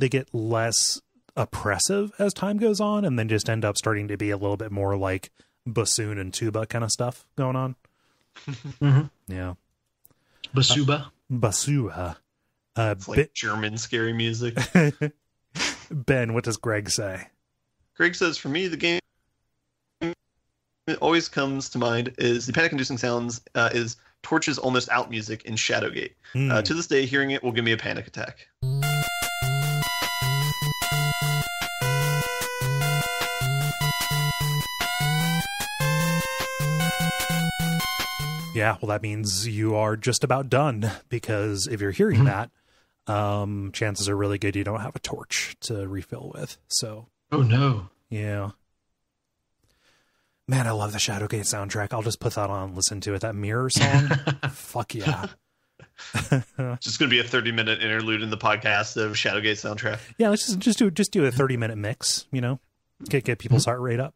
get less oppressive as time goes on, and then just end up starting to be a little bit more like bassoon and tuba kind of stuff going on. Yeah, Basuba. basura. It's like German scary music. Ben, what does Greg say? Greg says, for me, the game that always comes to mind is the panic-inducing sounds is Torch's Almost Out music in Shadowgate. To this day, hearing it will give me a panic attack. Yeah, well, that means you are just about done, because if you're hearing that, chances are really good you don't have a torch to refill with. So, Oh no. yeah. Man, I love the Shadowgate soundtrack. I'll just put that on and listen to it. That Mirror song, fuck yeah. Just going to be a 30-minute interlude in the podcast of Shadowgate soundtrack. Yeah, let's just do a 30-minute mix, you know? Get people's heart rate up.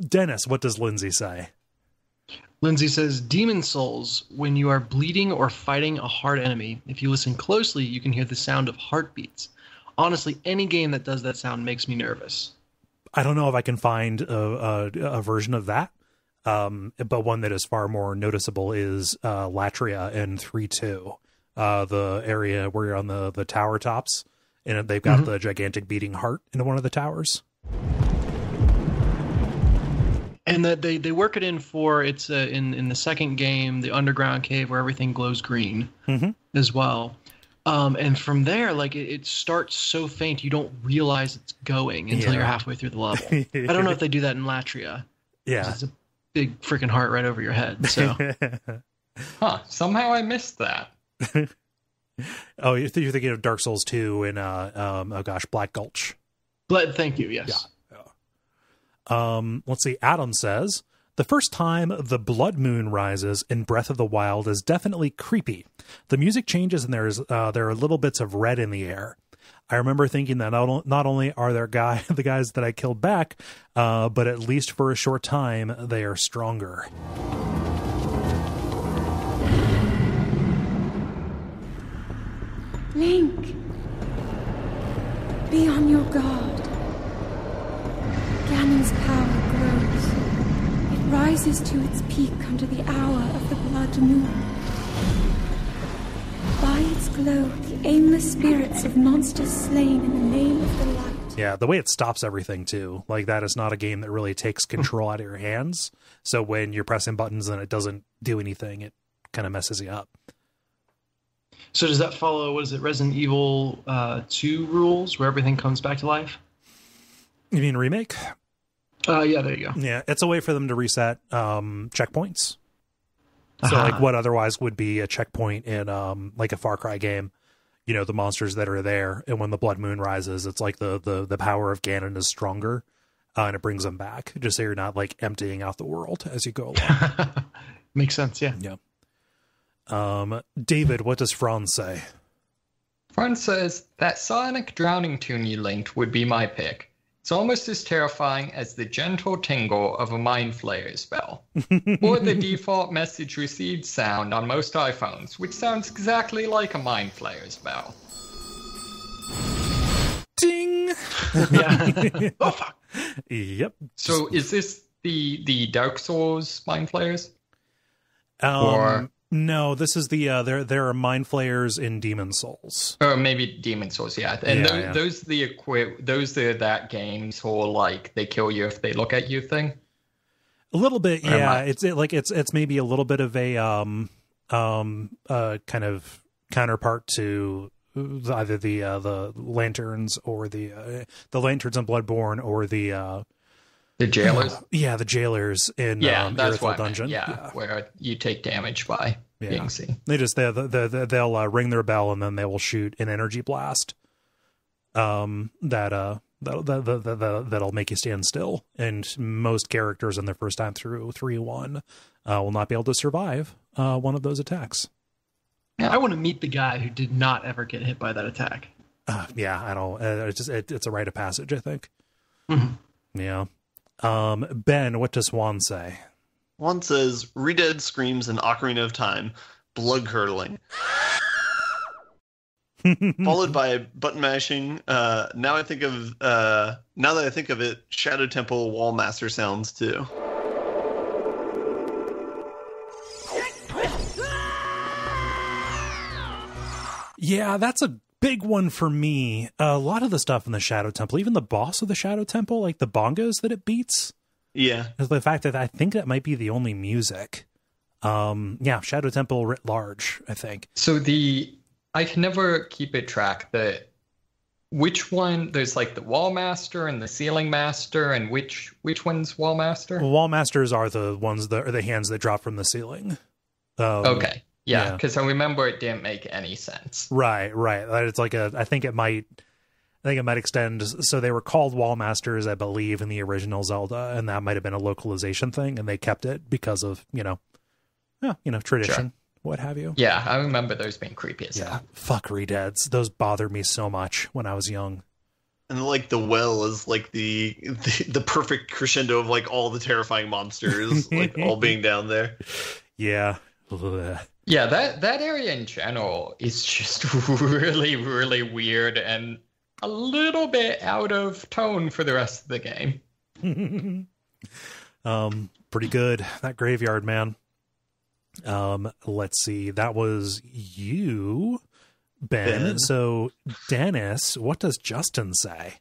Dennis, what does Lindsay say? Lindsay says, Demon Souls, when you are bleeding or fighting a hard enemy, if you listen closely, you can hear the sound of heartbeats. Honestly, any game that does that sound makes me nervous. I don't know if I can find a version of that, but one that is far more noticeable is Latria in 3-2, the area where you're on the tower tops, and they've got the gigantic beating heart in one of the towers. And that they work it in for it's in the second game, the underground cave where everything glows green as well. And from there, like it starts so faint you don't realize it's going until you're halfway through the level. I don't know if they do that in Latria. Yeah, It's a big freaking heart right over your head. So Huh, somehow I missed that. Oh, you're thinking of Dark Souls 2 and Black Gulch. but thank you, yes. Let's see. Adam says, the first time the blood moon rises in Breath of the Wild is definitely creepy. The music changes and there are little bits of red in the air. I remember thinking that not only are there the guys that I killed back, but at least for a short time, they are stronger. Link, be on your guard. Ganon's power grows. It rises to its peak under the hour of the blood moon. By its glow, the aimless spirits of monsters slain in the name of the light. Yeah, the way it stops everything, too. Like, that is not a game that really takes control out of your hands. So when you're pressing buttons and it doesn't do anything, it kind of messes you up. So does that follow, what is it, Resident Evil 2 rules, where everything comes back to life? You mean remake? Yeah, there you go. Yeah, it's a way for them to reset checkpoints. So, like, what otherwise would be a checkpoint in, like, a Far Cry game, you know, the monsters that are there, and when the blood moon rises, it's like the power of Ganon is stronger, and it brings them back, just so you're not, like, emptying out the world as you go along. Makes sense, yeah. Yeah. David, what does Franz say? Franz says, that Sonic drowning tune you linked would be my pick. It's almost as terrifying as the gentle tingle of a Mind Flayer spell. Or the default message received sound on most iPhones, which sounds exactly like a Mind Flayer spell. Ding! Yeah. Oh, fuck. Yep. So is this the Dark Souls Mind Flayers? No, this is the there are Mind Flayers in Demon Souls. Or maybe Demon Souls, yeah. And Yeah, those are that game's whole, like, they kill you if they look at you thing? A little bit, yeah. It's maybe a little bit of a kind of counterpart to either the lanterns or the lanterns in Bloodborne or the jailers. Yeah, the jailers in that's Earthful Dungeon. Yeah, where you take damage by being seen. They'll ring their bell and then they will shoot an energy blast. That'll make you stand still, and most characters in their first time through 3-1 will not be able to survive one of those attacks. Yeah. I want to meet the guy who did not ever get hit by that attack. Yeah, I don't. It's a rite of passage, I think. Mm-hmm. Yeah. Ben, what does Juan say? Juan says, Redead screams in Ocarina of Time, blood-curdling. Followed by button mashing. Now that I think of it, Shadow Temple Wallmaster sounds too. Yeah, that's a big one for me. A lot of the stuff in the Shadow Temple, even the boss of the Shadow Temple, like the bongos that it beats. Yeah. Is the fact that I think that might be the only music. Yeah, Shadow Temple writ large, I think. So I can never keep it track which one, there's like the Wall Master and the Ceiling Master, and which one's Wall Master? Well, Wall Masters are the ones that are the hands that drop from the ceiling. Okay. Yeah, because I remember it didn't make any sense. Right. It's like I think it might extend. So they were called Wall Masters, I believe, in the original Zelda, and that might have been a localization thing, and they kept it because of tradition, sure. What have you. Yeah, I remember those being creepy as hell. Fuck Redeads. Those bothered me so much when I was young. And like the well is like the perfect crescendo of like all the terrifying monsters, like all being down there. Yeah. Yeah, that area in general is just really, really weird and a little bit out of tone for the rest of the game. Pretty good. That graveyard, man. Let's see. That was you, Ben. So, Dennis, what does Justin say?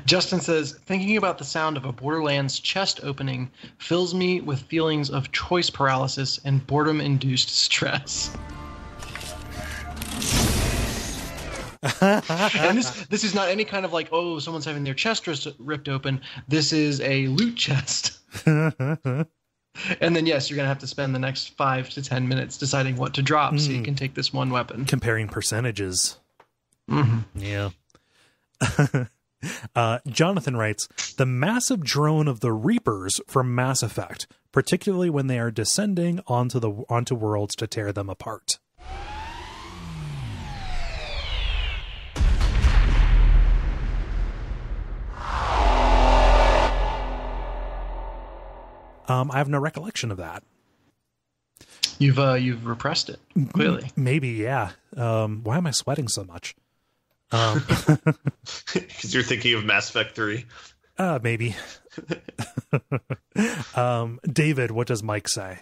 Justin says, thinking about the sound of a Borderlands chest opening fills me with feelings of choice paralysis and boredom-induced stress. And this is not any kind of like, oh, someone's having their chest ripped open. This is a loot chest. And then, yes, you're going to have to spend the next 5 to 10 minutes deciding what to drop so you can take this one weapon. Comparing percentages. Mm-hmm. Yeah. Jonathan writes, the massive drone of the Reapers from Mass Effect, particularly when they are descending onto worlds to tear them apart. I have no recollection of that. You've repressed it, clearly. Maybe, yeah. Why am I sweating so much? Because you're thinking of Mass Effect 3. Maybe. David, what does Mike say?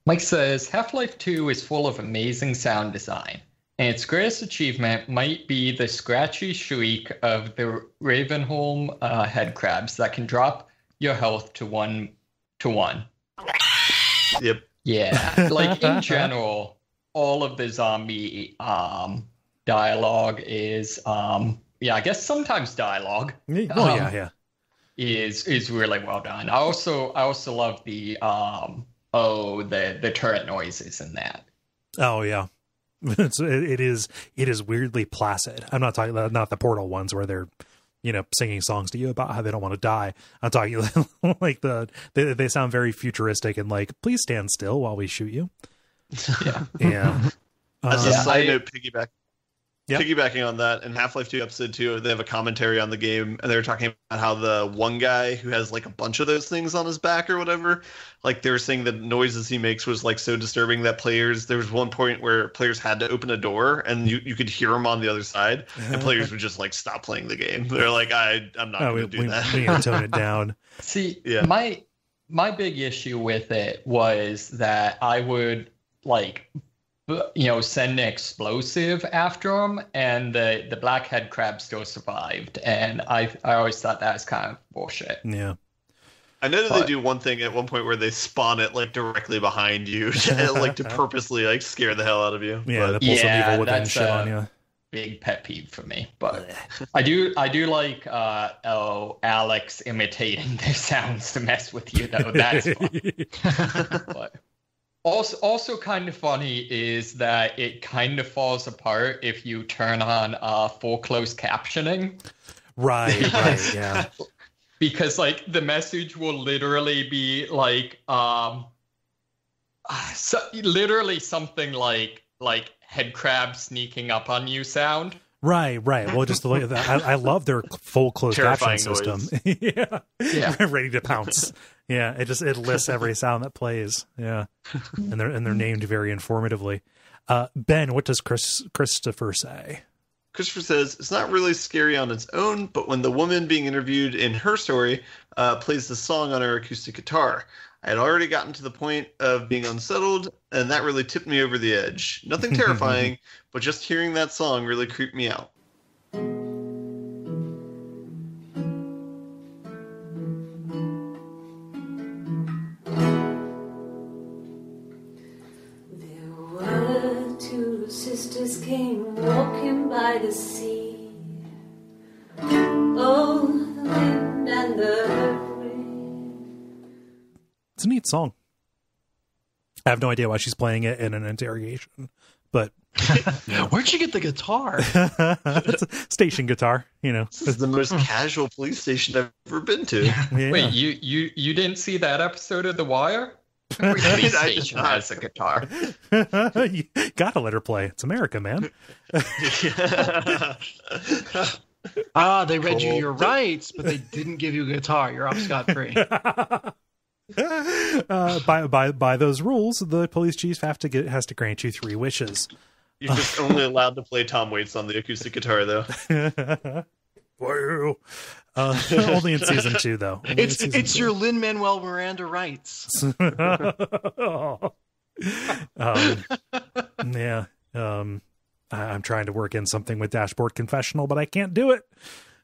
Mike says, Half-Life 2 is full of amazing sound design, and its greatest achievement might be the scratchy shriek of the Ravenholm headcrabs that can drop your health to 1 to 1. Yep. Yeah, like in general, all of the zombie dialogue is, I guess sometimes dialogue. Yeah. Is really well done. I also love the the turret noises in that. Oh yeah, it is weirdly placid. I'm not talking about not the Portal ones where they're singing songs to you about how they don't want to die. I'm talking like they sound very futuristic and like, please stand still while we shoot you. Yeah. As a side note, piggybacking on that, in Half-Life 2 Episode 2, they have a commentary on the game, and they were talking about how the one guy who has like a bunch of those things on his back or whatever, like they were saying the noises he makes was like so disturbing that there was one point where players had to open a door and you could hear him on the other side, and players would just like stop playing the game. They're like, I'm not going to do that. We need to tone it down. See, my big issue with it was that I would like send an explosive after him, and the black head crab still survived, and I always thought that was kind of bullshit. Yeah, I know that they do one thing at one point where they spawn it like directly behind you, like to purposely like scare the hell out of you. Yeah, they pull some evil within shit on you. Big pet peeve for me, but I do like Alex imitating their sounds to mess with you though. That's fun. But Also kind of funny is that it kind of falls apart if you turn on full closed captioning. Right, yeah. Because like the message will literally be like literally something like head crab sneaking up on you sound. Right. Well, just the way that I love their full closed caption system. Yeah, ready to pounce. Yeah, it lists every sound that plays. Yeah, and they're named very informatively. Ben, what does Christopher say? Christopher says it's not really scary on its own, but when the woman being interviewed in her story plays the song on her acoustic guitar, I had already gotten to the point of being unsettled, and that really tipped me over the edge. Nothing terrifying, but just hearing that song really creeped me out. There were two sisters came walking by the sea. Oh, the wind and the It's a neat song. I have no idea why she's playing it in an interrogation, but where'd you get the guitar? It's a station guitar, This is the most casual police station I've ever been to. Yeah. Wait, you didn't see that episode of The Wire? Every police station has a guitar. You gotta let her play. It's America, man. They read you your rights, but they didn't give you a guitar. You're off scot-free. By those rules, the police chief has to grant you 3 wishes. You're just only allowed to play Tom Waits on the acoustic guitar, though. Whoa. Only in season 2, though. It's your Lin-Manuel Miranda rights. Yeah. I'm trying to work in something with Dashboard Confessional, but I can't do it.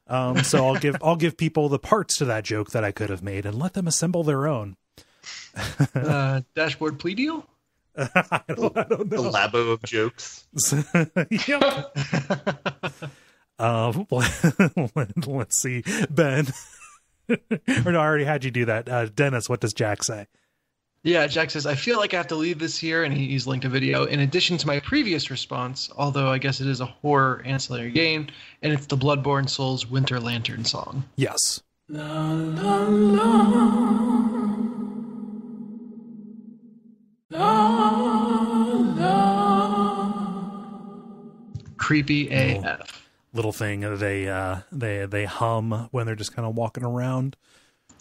So I'll give people the parts to that joke that I could have made and let them assemble their own. Dashboard plea deal? I don't know. The Labo of jokes. Let's see, Ben. Or no, I already had you do that. Dennis, what does Jack say? Yeah, Jack says, I feel like I have to leave this here, and he's linked a video. In addition to my previous response, although I guess it is a horror ancillary game, and it's the Bloodborne Souls Winter Lantern song. Yes. La, la, la. La, la. Creepy AF. Little thing they hum when they're just kind of walking around.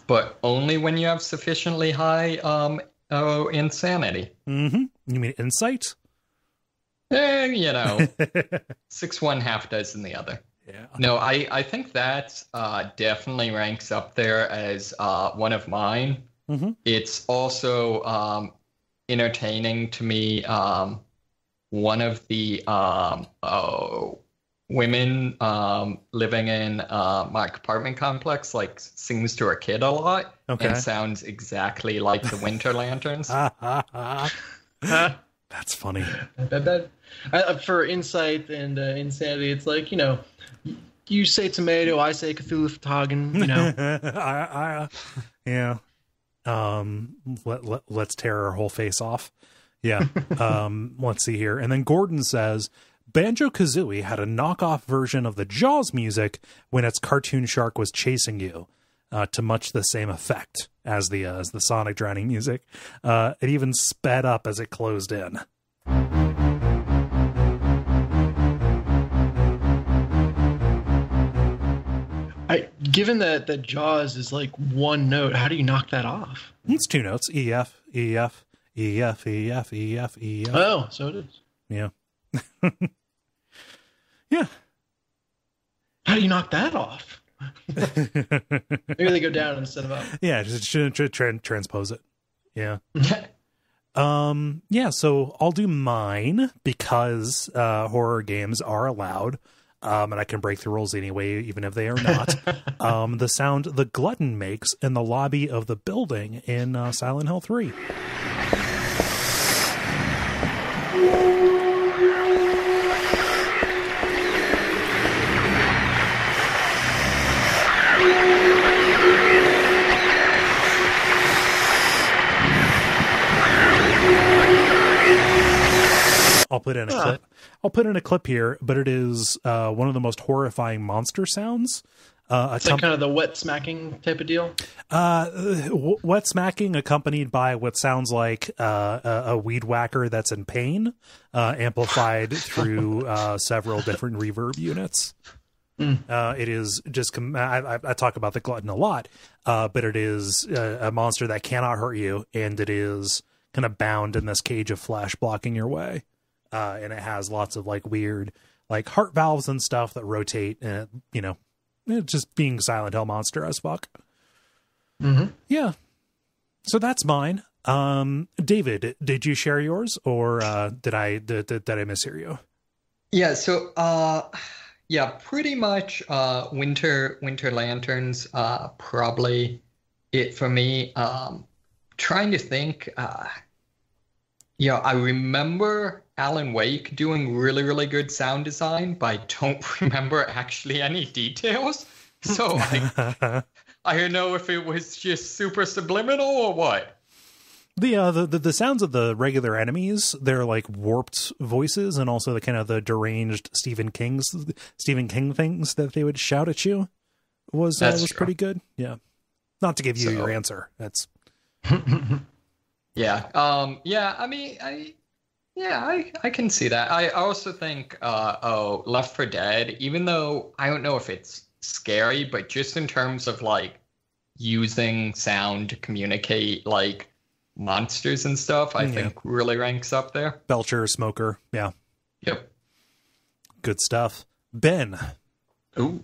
but only when you have sufficiently high insanity. Mm-hmm. You mean insight? You know, 6 one, half dozen the other. Yeah. No, I think that definitely ranks up there as one of mine. Mm-hmm. It's also entertaining to me. One of the women living in my apartment complex like sings to her kid a lot and sounds exactly like the Winter Lanterns. That's funny. For insight and insanity, it's like, you know, you say tomato, I say Cthulhu-Fhtagn, you know. Yeah. Let's tear her whole face off. Yeah. Let's see here. And then Gordon says, Banjo-Kazooie had a knockoff version of the Jaws music when its cartoon shark was chasing you, to much the same effect as the Sonic drowning music. It even sped up as it closed in. Given that Jaws is like one note, how do you knock that off? It's 2 notes. E, F, E, F, E, F, E, F, E, F, E, F. Oh, so it is. Yeah. Yeah. How do you knock that off? Maybe they go down instead of up. Yeah, just transpose it. Yeah. Yeah, so I'll do mine because horror games are allowed. And I can break the rules anyway, even if they are not. The sound the glutton makes in the lobby of the building in Silent Hill 3. I'll put in a clip. I'll put in a clip here, but it is one of the most horrifying monster sounds. It's like kind of the wet smacking type of deal. Wet smacking accompanied by what sounds like a weed whacker that's in pain, amplified through several different reverb units. It is just, I talk about the glutton a lot, but it is a monster that cannot hurt you, and it is kind of bound in this cage of flesh blocking your way. And it has lots of like weird, like heart valves and stuff that rotate, and you know, it's just being Silent Hill monster as fuck. Mm-hmm. Yeah. So that's mine. David, did you share yours, or did I mishear you? Yeah. So, yeah, pretty much. Winter Lanterns. Probably it for me. Trying to think. Yeah, I remember Alan Wake doing really, really good sound design, but I don't remember actually any details. So I don't know if it was just super subliminal or what. The sounds of the regular enemies, they're like warped voices, and also the kind of the deranged Stephen King things that they would shout at you was pretty good. Yeah, not to give you your answer. That's. Yeah. Yeah. I mean, I can see that. I also think, Left 4 Dead, even though I don't know if it's scary, but just in terms of like using sound to communicate like monsters and stuff, I think really ranks up there. Belcher, Smoker. Yeah. Yep. Good stuff. Ben. Ooh.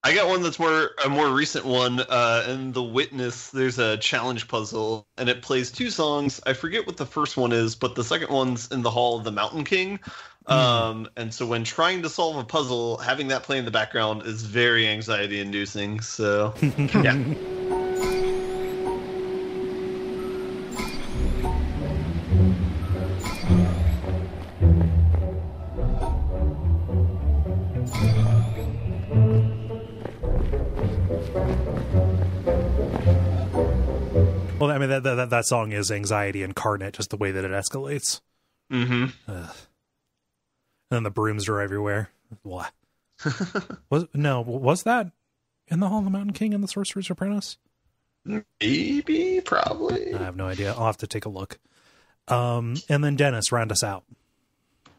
I got one that's a more recent one. In The Witness, there's a challenge puzzle, and it plays 2 songs. I forget what the first one is, but the second one's in the Hall of the Mountain King. And so when trying to solve a puzzle, having that play in the background is very anxiety-inducing. So, yeah. Well, I mean, that song is anxiety incarnate, just the way that it escalates. Mm-hmm. And then the brooms are everywhere. What? Was that in the Hall of the Mountain King and the Sorcerer's Apprentice? Maybe, probably. I have no idea. I'll have to take a look. And then Dennis, round us out.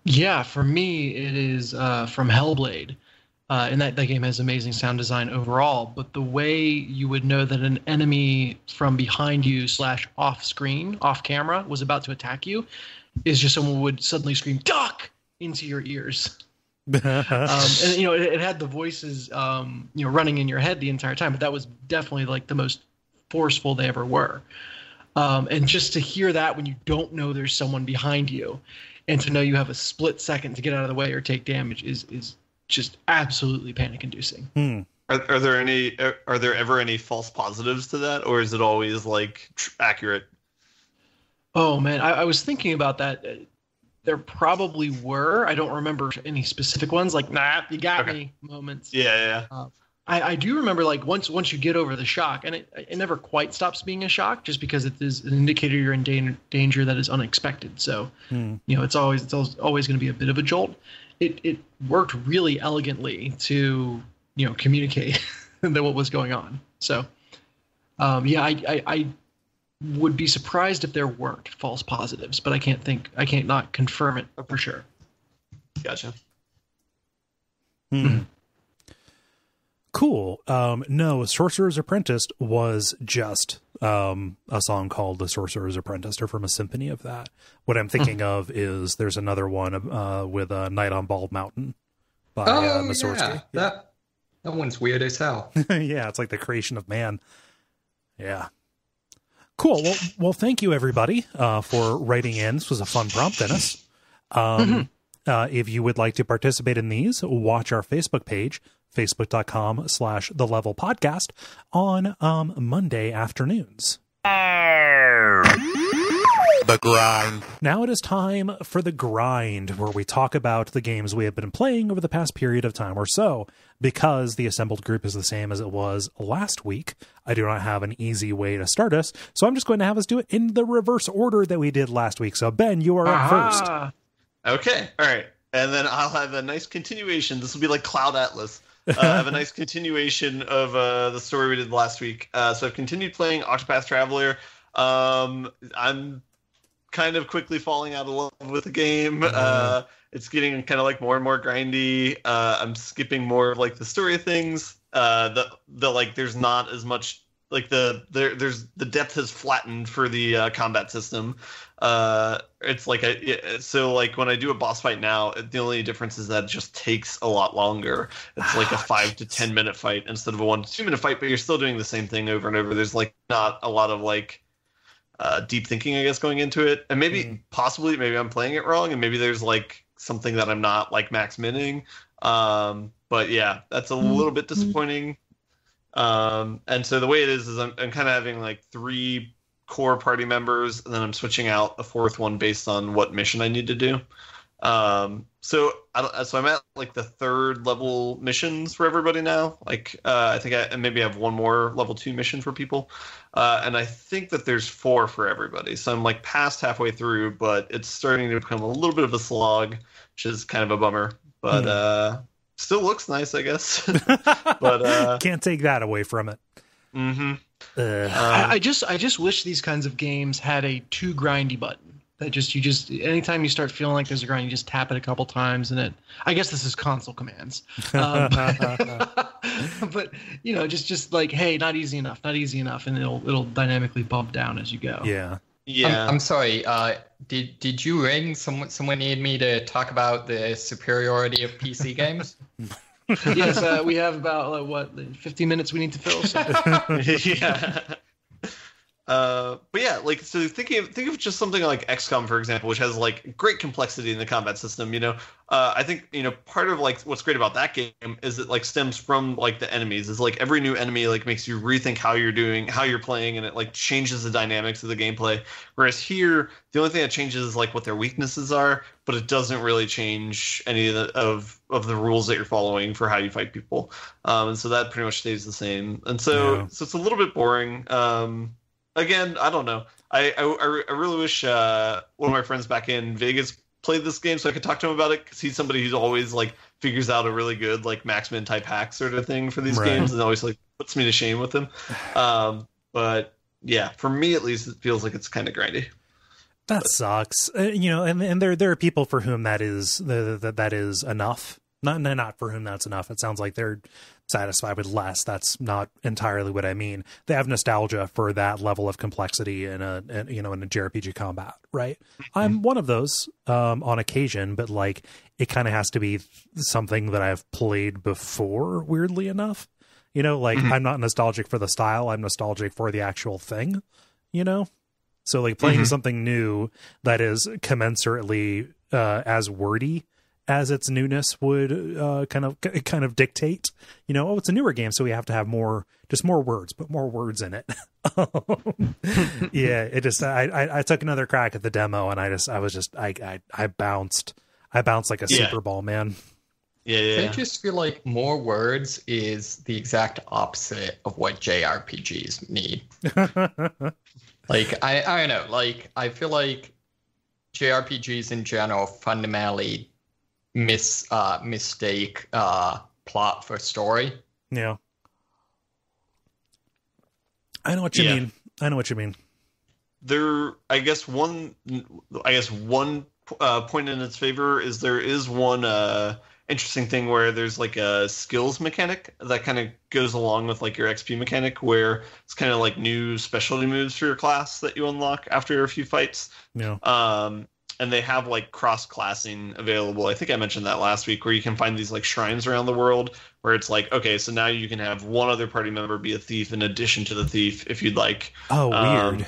Yeah, for me, it is from Hellblade. And that game has amazing sound design overall. But the way you would know that an enemy from behind you / off screen, off camera, was about to attack you is just someone would suddenly scream "duck" into your ears. And you know, it had the voices you know, running in your head the entire time, but that was definitely like the most forceful they ever were. And just to hear that when you don't know there's someone behind you, and to know you have a split second to get out of the way or take damage is just absolutely panic inducing. Are there ever any false positives to that, or is it always like accurate? Oh man, I was thinking about that. There probably were. I don't remember any specific ones, like "nah, you got me" moments. Yeah. I do remember, like, once you get over the shock, and it never quite stops being a shock, just because it is an indicator you're in danger that is unexpected. So you know, it's always going to be a bit of a jolt. It worked really elegantly to, you know, communicate what was going on. So yeah, I would be surprised if there weren't false positives, but I can't not confirm it for sure. Gotcha. Cool. No, Sorcerer's Apprentice was just a song called The Sorcerer's Apprentice, or from a symphony of that. What I'm thinking of is there's another one with a Night on Bald Mountain by Mussorgsky. Yeah. That one's weird as hell. Yeah, it's like the creation of man. Yeah. Cool. Well, thank you, everybody, for writing in. This was a fun prompt, Dennis. If you would like to participate in these, watch our Facebook page, facebook.com/thelevelpodcast on Monday afternoons. The grind. Now it is time for the grind, where we talk about the games we have been playing over the past period of time or so. Because the assembled group is the same as it was last week, I do not have an easy way to start us, so I'm just going to have us do it in the reverse order that we did last week. So Ben, you are up first. Okay, all right. And then I'll have a nice continuation. This will be like Cloud Atlas. I have a nice continuation of the story we did last week. So I've continued playing Octopath Traveler. I'm kind of quickly falling out of love with the game. It's getting kind of like more and more grindy. I'm skipping more of like the story things. The like there's not as much like the depth has flattened for the combat system. It's like so like when I do a boss fight now, the only difference is that it just takes a lot longer. It's like a 5 to 10 minute fight instead of a 1 to 2 minute fight, but you're still doing the same thing over and over. There's like not a lot of like deep thinking, I guess, going into it. And maybe possibly I'm playing it wrong, and maybe there's like something that I'm not like max minning. But yeah, that's a little bit disappointing. And so the way it is I'm kind of having like 3 core party members, and then I'm switching out a 4th one based on what mission I need to do. So I'm at like the 3rd level missions for everybody now. Like I think I maybe have 1 more level 2 mission for people, and I think that there's 4 for everybody. So I'm like past halfway through, but it's starting to become a little bit of a slog, which is kind of a bummer. But still looks nice, I guess. But can't take that away from it. I just wish these kinds of games had a too grindy button. That you just anytime you start feeling like there's a grind, you just tap it a couple times, and it. I guess this is console commands, but you know, just like, hey, not easy enough, and it'll dynamically bump down as you go. Yeah. I'm sorry. Did you ring? Someone needed me to talk about the superiority of PC games. Yes, we have about 15 minutes we need to fill. So. Yeah. But yeah, like, so think of just something like XCOM, for example, which has like great complexity in the combat system. You know, I think, you know, part of like what's great about that game is it like stems from like the enemies. Is like every new enemy like makes you rethink how you're playing, and it like changes the dynamics of the gameplay. Whereas here, the only thing that changes is like what their weaknesses are, but it doesn't really change any of the rules that you're following for how you fight people. And so that pretty much stays the same. And so it's a little bit boring. Again, I don't know. I really wish one of my friends back in Vegas played this game so I could talk to him about it, because he's somebody who's always like figures out a really good like max-min type hack sort of thing for these games, and always like puts me to shame with them. But yeah, for me at least, it feels like it's kind of grindy. That sucks. You know, and there are people for whom that is enough. Not for whom that's enough. It sounds like they're satisfied with less. That's not entirely what I mean. They have nostalgia for that level of complexity in a JRPG combat, right? I'm one of those on occasion, but like it kind of has to be something that I've played before, weirdly enough. I'm not nostalgic for the style. I'm nostalgic for the actual thing, So like playing something new that is commensurately as wordy as its newness would kind of dictate, it's a newer game, so we have to have more words, put more words in it. Yeah, it just I took another crack at the demo and I bounced like a Super Bowl, man. I just feel like more words is the exact opposite of what JRPGs need. Like I don't know, like I feel like JRPGs in general fundamentally mistake plot for story. Yeah. I know what you mean. There, I guess one point in its favor is there is one interesting thing where there's like a skills mechanic that kind of goes along with like your XP mechanic, where it's kind of like new specialty moves for your class that you unlock after a few fights. Yeah. And they have like cross-classing available. I think I mentioned that last week, where you can find these like shrines around the world where it's like, okay, so now you can have one other party member be a thief in addition to the thief if you'd like. Oh, weird.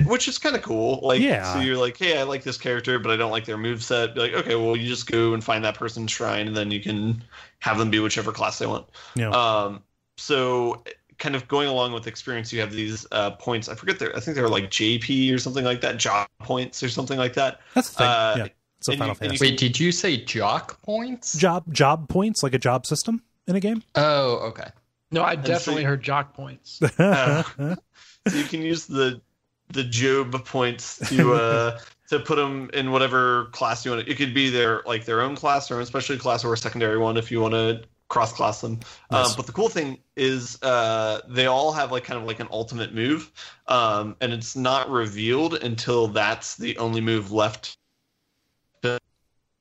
Which is kind of cool. Like, yeah. So you're like, hey, I like this character, but I don't like their moveset. Be like, okay, well, you just go and find that person's shrine, and then you can have them be whichever class they want. Yeah. So kind of going along with experience, you have these points. I think they're like JP or something like that, job points or something like that. That's the thing. Yeah. It's a Final Fantasy. Wait, did you say jock points? Job points, like a job system in a game? Oh, okay. No, I definitely heard jock points. So you can use the Job points to put them in whatever class you want. It could be their own class, or a specialty class, or a secondary one if you want to cross-class them. Nice. But the cool thing is they all have like kind of like an ultimate move, and it's not revealed until that's the only move left to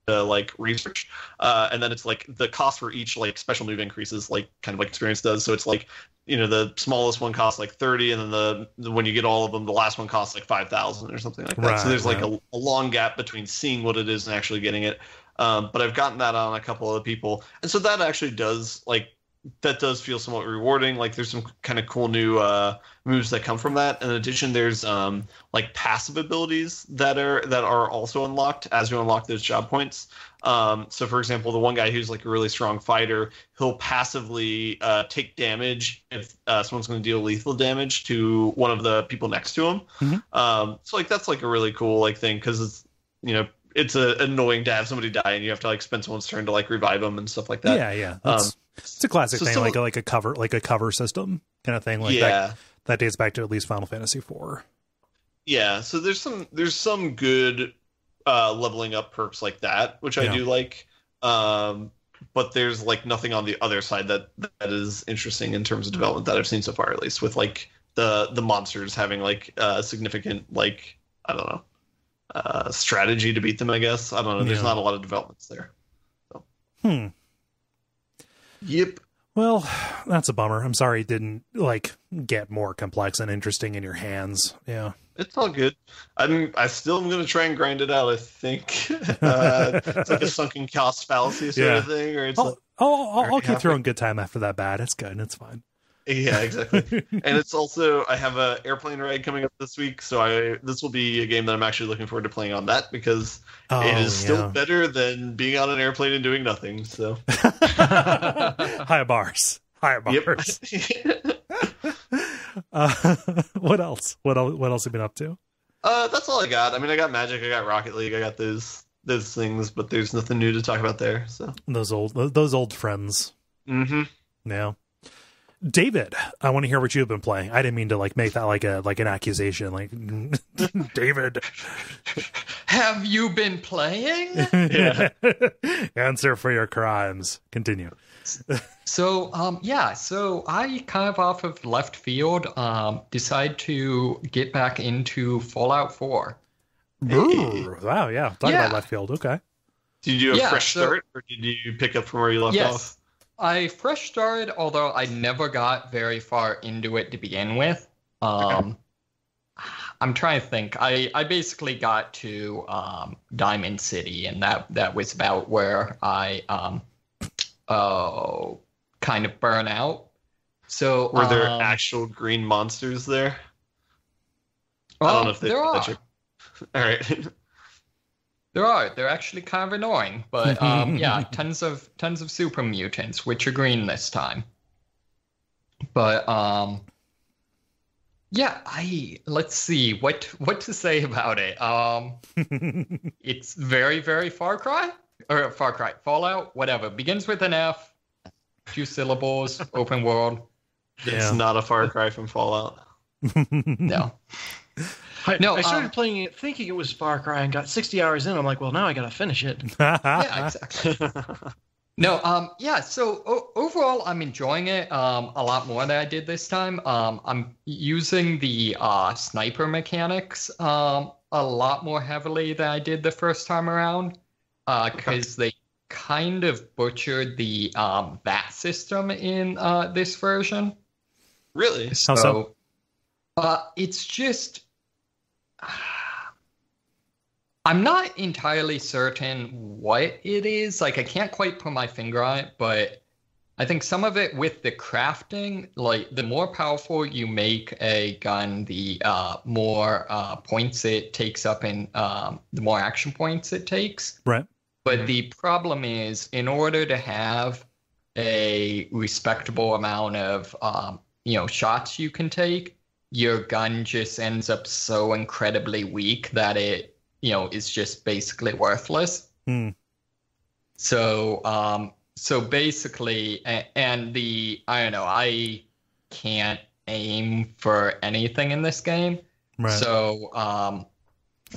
like research, and then it's like the cost for each like special move increases, like kind of like experience does. So it's like, the smallest one costs like 30, and then when you get all of them, the last one costs like 5,000 or something like that. Right, so there's like a long gap between seeing what it is and actually getting it. But I've gotten that on a couple of people, and so that actually does feel somewhat rewarding. Like there's some kind of cool new moves that come from that. In addition, there's like passive abilities that are also unlocked as you unlock those job points. So for example, the one guy who's like a really strong fighter, he'll passively take damage if someone's going to deal lethal damage to one of the people next to him. Mm-hmm. So like that's like a really cool like thing, because it's it's annoying to have somebody die and you have to like spend someone's turn to like revive them and stuff like that. Yeah. It's a classic thing, like a cover system kind of thing. Like that dates back to at least Final Fantasy IV. Yeah. So there's some good leveling up perks like that, which I do like. But there's like nothing on the other side that is interesting in terms of development that I've seen so far, at least with like the monsters having like significant like, I don't know, strategy to beat them, I guess. I don't know. There's not a lot of developments there. So. Yep. Well, that's a bummer. I'm sorry it didn't like get more complex and interesting in your hands. Yeah. It's all good. I still am going to try and grind it out, I think. It's like a sunken cost fallacy sort of thing. Or it's I'll keep throwing good time after that bad. It's good. It's fine. Yeah, exactly. And it's also, I have an airplane ride coming up this week, so this will be a game that I'm actually looking forward to playing on that, because it is still better than being on an airplane and doing nothing. So high bars. Yep. What else? What else have you been up to? That's all I got. I mean, I got Magic, I got Rocket League, I got those things, but there's nothing new to talk about there. So those old friends. Mm-hmm. Yeah. David, I want to hear what you've been playing. I didn't mean to like make that like an accusation. Like, David, have you been playing? Yeah. Answer for your crimes. Continue. So I kind of off of left field decide to get back into Fallout 4. Ooh, wow, yeah. Talk about left field. Okay. Did you do a fresh so- start, or did you pick up from where you left Yes. off? I fresh started, although I never got very far into it to begin with. I'm trying to think. I basically got to Diamond City, and that was about where I kind of burn out. So Were there actual green monsters there? I well, don't know if there are. All right. There are. They're actually kind of annoying, but yeah, tons of super mutants, which are green this time. But yeah, let's see what to say about it. It's very, very Fallout, whatever. Begins with an F, 2 syllables, open world. It's not a Far Cry from Fallout. No. I started playing it thinking it was Far Cry and got 60 hours in. I'm like, well, now I got to finish it. Yeah, exactly. No, yeah, so overall, I'm enjoying it a lot more than I did this time. I'm using the sniper mechanics a lot more heavily than I did the first time around, because they kind of butchered the bat system in this version. Really? How so? It's just... I'm not entirely certain what it is. Like, I can't quite put my finger on it, but I think some of it with the crafting, like, the more powerful you make a gun, the more points it takes up in, the more action points it takes. Right. But the problem is, in order to have a respectable amount of, shots you can take, your gun just ends up so incredibly weak that it, is just basically worthless. So basically, and I can't aim for anything in this game. Right. So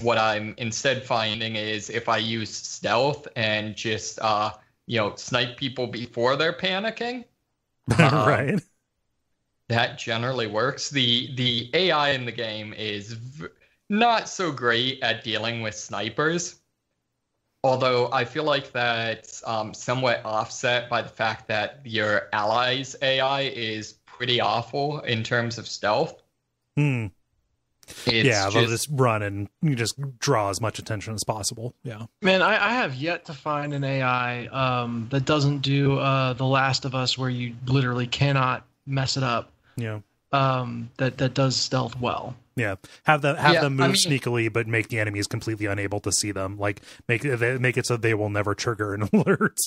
what I'm instead finding is if I use stealth and just snipe people before they're panicking, Right. that generally works. The AI in the game is not so great at dealing with snipers, although I feel like that's somewhat offset by the fact that your allies' AI is pretty awful in terms of stealth. They'll just run and you just draw as much attention as possible. Yeah. Man, I have yet to find an AI that doesn't do The Last of Us, where you literally cannot mess it up. Yeah. That does stealth well. Yeah. Have them move sneakily, but make the enemies completely unable to see them. Like make it so they will never trigger an alert.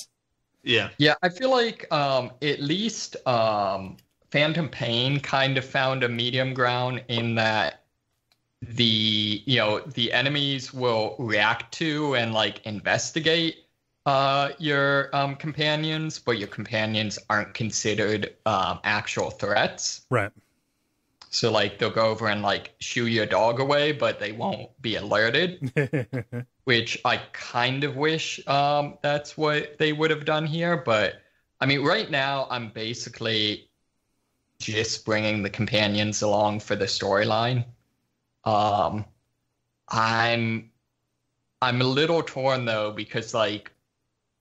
Yeah. Yeah. I feel like at least Phantom Pain kind of found a medium ground in that the enemies will react to and like investigate your companions, but your companions aren't considered actual threats. Right. So like they'll go over and like shoo your dog away, but they won't be alerted, which I kind of wish that's what they would have done here. But I mean, right now I'm basically just bringing the companions along for the storyline. I'm a little torn though, because like,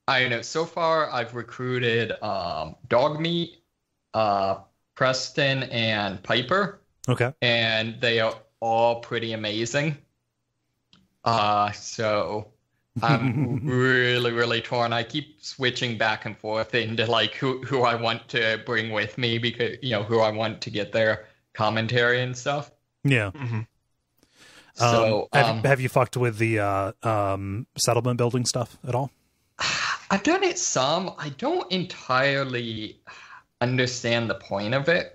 I don't know, so far I've recruited Dogmeat, Preston, and Piper. Okay. And they are all pretty amazing. So I'm really, really torn. I keep switching back and forth into like who I want to bring with me, because who I want to get their commentary and stuff. Yeah. Mm-hmm. So have you fucked with the settlement building stuff at all? I've done it some. I don't entirely understand the point of it.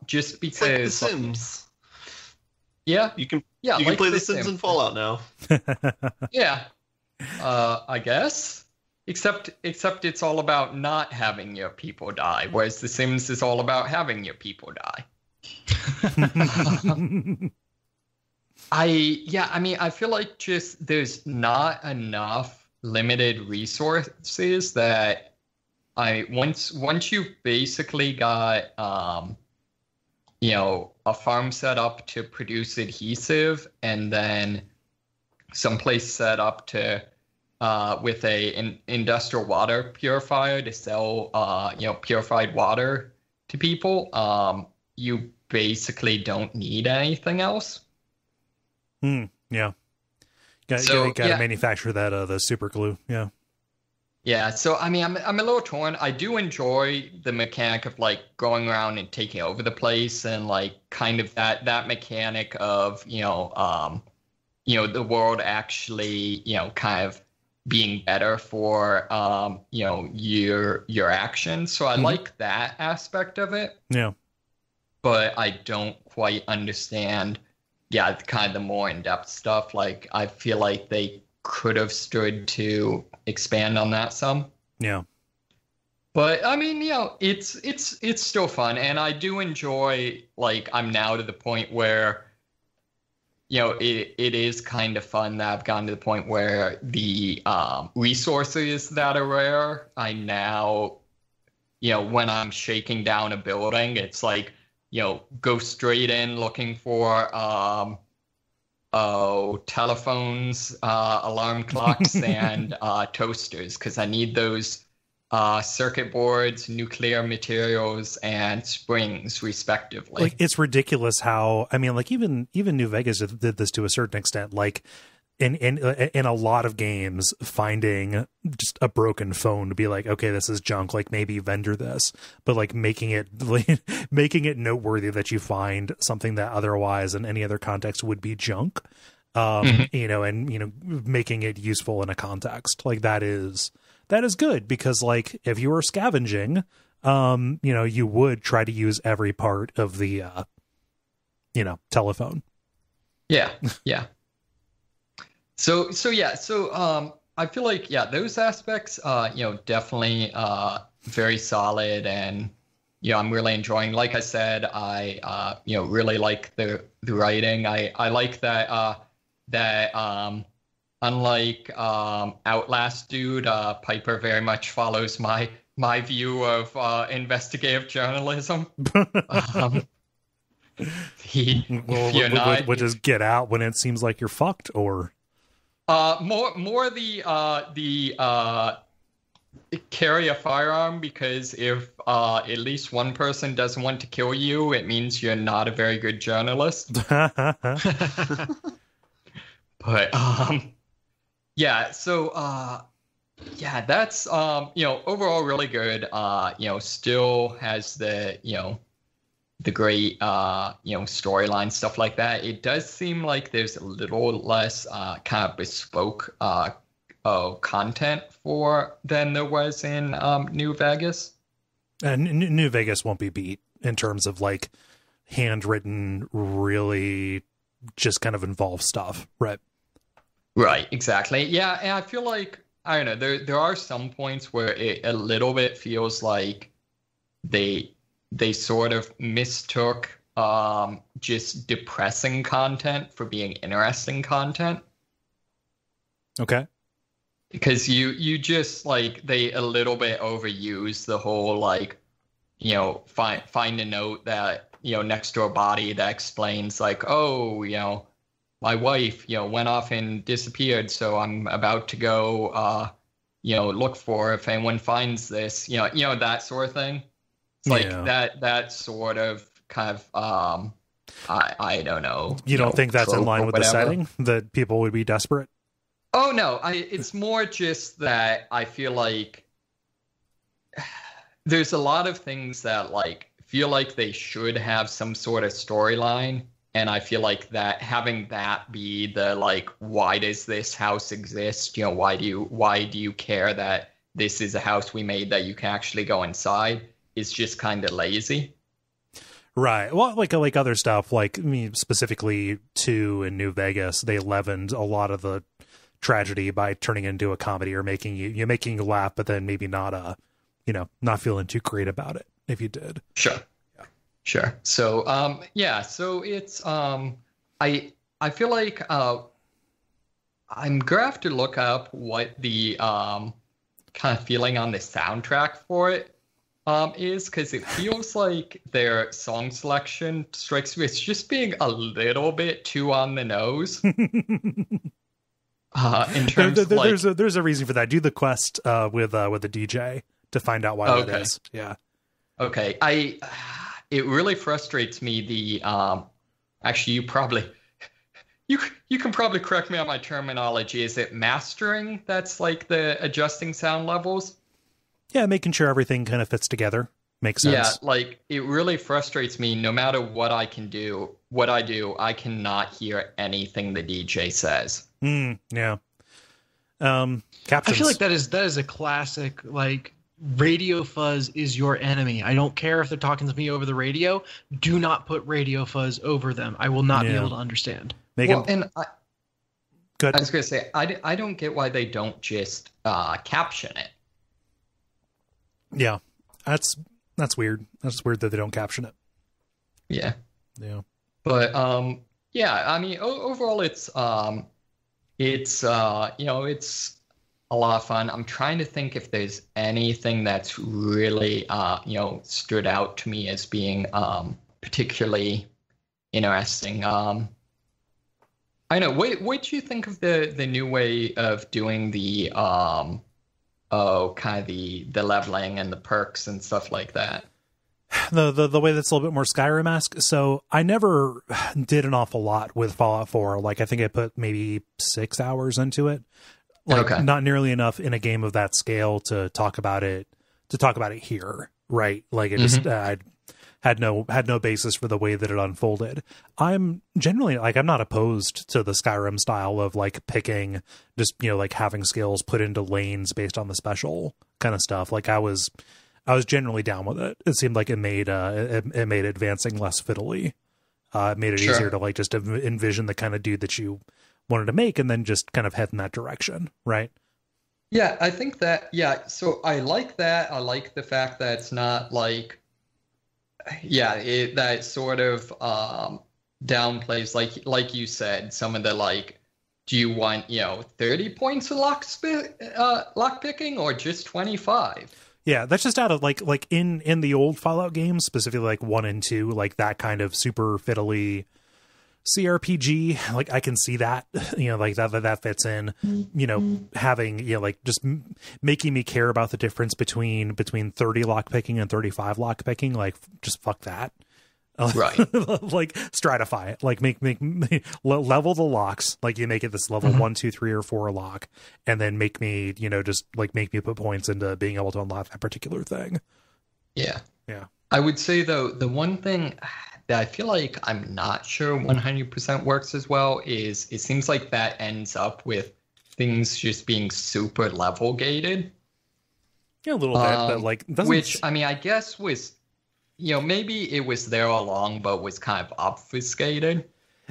Just because it's like The Sims. Yeah. You can like play The Sims in Fallout now. Yeah. I guess. Except it's all about not having your people die, whereas The Sims is all about having your people die. I feel like just there's not enough limited resources that once you've basically got a farm set up to produce adhesive, and then someplace set up to with an industrial water purifier to sell purified water to people, you basically don't need anything else. Yeah. Gotta manufacture that the super glue. Yeah. Yeah, so I mean, I'm a little torn. I do enjoy the mechanic of like going around and taking over the place, and like kind of that mechanic of the world actually kind of being better for your actions. So I like that aspect of it. Yeah, but I don't quite understand. Yeah, kind of the more in-depth stuff. Like I feel like they could have stood to expand on that some. Yeah. But I mean, it's still fun, and I do enjoy. Like I'm now to the point where, it is kind of fun that I've gotten to the point where the resources that are rare, I now, when I'm shaking down a building, it's like, go straight in looking for telephones, alarm clocks, and toasters, because I need those circuit boards, nuclear materials, and springs, respectively. Like, it's ridiculous how, I mean, like, even New Vegas did this to a certain extent. Like, in a lot of games, finding just a broken phone to be like, okay, this is junk, like maybe vendor this, but like making it noteworthy that you find something that otherwise in any other context would be junk, and making it useful in a context like that is good, because like if you were scavenging, you would try to use every part of the telephone. Yeah. So I feel like those aspects definitely very solid, and I'm really enjoying. Like I said, I really like the writing. I like that unlike Outlast dude, Piper very much follows my view of investigative journalism. Which is get out when it seems like you're fucked, or more the carry a firearm, because if at least one person doesn't want to kill you, it means you're not a very good journalist. But that's overall really good. Still has the great storyline, stuff like that. It does seem like there's a little less kind of bespoke content than there was in New Vegas. And New Vegas won't be beat in terms of like handwritten, really just kind of involved stuff, right? Right, exactly. Yeah, and I feel like, I don't know, there are some points where it a little bit feels like they sort of mistook just depressing content for being interesting content. Okay. Because you just like, they a little bit overuse the whole like, find a note that, next to a body that explains like, oh, my wife, went off and disappeared, so I'm about to go, look for her if anyone finds this, that sort of thing. It's like that sort of kind of, I don't know. You don't think that's in line with the setting, that people would be desperate? Oh, no. It's more just that I feel like there's a lot of things that like feel like they should have some sort of storyline. And I feel like that having that be the like, why does this house exist? Why do you care that this is a house we made that you can actually go inside? Is just kind of lazy. Right. Well, like other stuff, like specifically to in New Vegas, they leavened a lot of the tragedy by turning it into a comedy or making you laugh, but then maybe not not feeling too great about it if you did. Sure. Sure. So, so it's, I feel like, I'm gonna have to look up what the, kind of feeling on the soundtrack for it, is, because it feels like their song selection strikes me as just being a little bit too on the nose. In terms of like, there's a reason for that. Do the quest with the DJ to find out why that is. Yeah. Okay. It really frustrates me. Actually, you can probably correct me on my terminology. Is it mastering that's like the adjusting sound levels? Yeah, making sure everything kind of fits together. Makes sense. Yeah, like it really frustrates me. No matter what I do, I cannot hear anything the DJ says. Yeah. I Captions. feel like that is a classic, like, radio fuzz is your enemy. I don't care if they're talking to me over the radio. Do not put radio fuzz over them. I will not be able to understand. I was going to say, I don't get why they don't just caption it. Yeah, that's weird. That's weird that they don't caption it. Yeah. But yeah, I mean, overall, it's it's a lot of fun. I'm trying to think if there's anything that's really stood out to me as being particularly interesting. I know. What do you think of the new way of doing the kind of the leveling and the perks and stuff like that? The way that's a little bit more Skyrim-esque. So I never did an awful lot with Fallout 4. Like, I think I put maybe 6 hours into it. Like, not nearly enough in a game of that scale to talk about it here, right? Like, it just had no basis for the way that it unfolded. I'm generally, like, I'm not opposed to the Skyrim style of, like, picking, just, like, having skills put into lanes based on the special kind of stuff. Like, I was generally down with it. It seemed like it made advancing less fiddly. It made it easier to, like, just envision the kind of dude that you wanted to make and then just kind of head in that direction, right? Yeah, I think that, so I like that. I like the fact that it's not like, that sort of downplays, like you said, some of the, like, do you want, 30 points of lock picking or just 25? Yeah, that's just out of like in the old Fallout games, specifically like 1 and 2, like that kind of super fiddly CRPG. Like, I can see that, like that fits in, having, like, just making me care about the difference between 30 lock picking and 35 lock picking. Like, just fuck that. Right. Like, stratify it. Like, make level the locks. Like, you make it this level 1, 2, 3, or 4 lock, and then make me, just like make me put points into being able to unlock that particular thing. Yeah. Yeah. I would say, though, the one thing that I feel like I'm not sure 100% works as well is it seems like that ends up with things just being super level gated. Yeah, a little bit, but like, which, I mean, I guess was, maybe it was there all along, but was kind of obfuscated.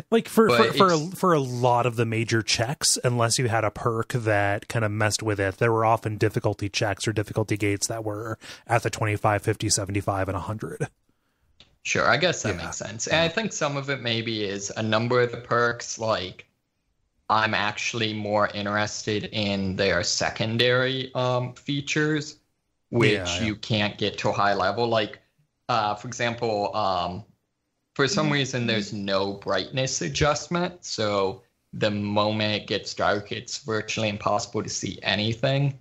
Like, for a lot of the major checks, unless you had a perk that kind of messed with it, there were often difficulty checks or difficulty gates that were at the 25, 50, 75, and 100. Sure, I guess that makes sense. And I think some of it maybe is a number of the perks, like, I'm actually more interested in their secondary features, which you can't get to a high level. Like, for example, for some reason, there's no brightness adjustment. So the moment it gets dark, it's virtually impossible to see anything.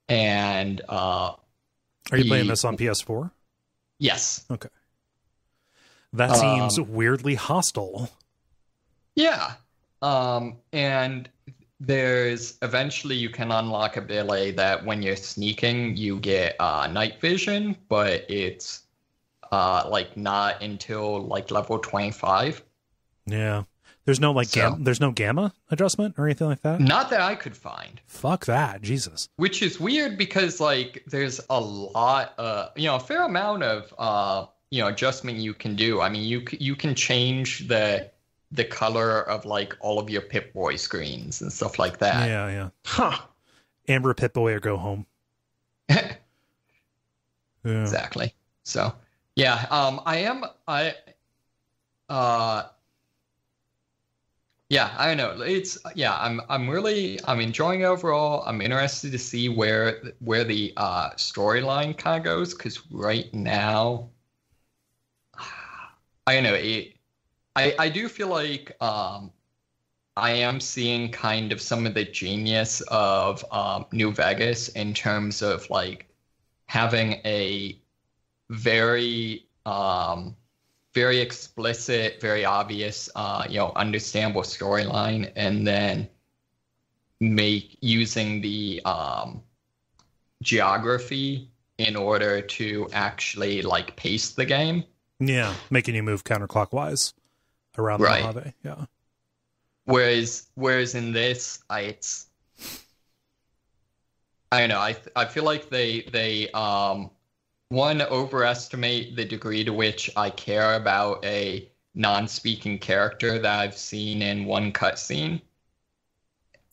And are you playing this on PS4? Yes. Okay. That seems weirdly hostile. Yeah. And there's eventually you can unlock a ability that when you're sneaking, you get night vision, but it's like not until like level 25. Yeah. There's no like there's no gamma adjustment or anything like that? Not that I could find. Fuck that, Jesus. Which is weird because like there's a lot a fair amount of adjustment you can do. I mean, you can change the color of like all of your Pip-Boy screens and stuff like that. Yeah. Huh. Amber Pip-Boy or go home. Yeah. Exactly. So, yeah, I don't know. It's I'm enjoying it overall. I'm interested to see where the storyline kind of goes, because right now, I don't know. I do feel like I I am seeing kind of some of the genius of New Vegas in terms of like having a very very explicit, very obvious, understandable storyline, and then using the geography in order to actually like pace the game. Yeah, making you move counterclockwise around the Mojave. Yeah. Whereas in this, I don't know. I feel like they one, overestimate the degree to which I care about a non-speaking character that I've seen in one cutscene.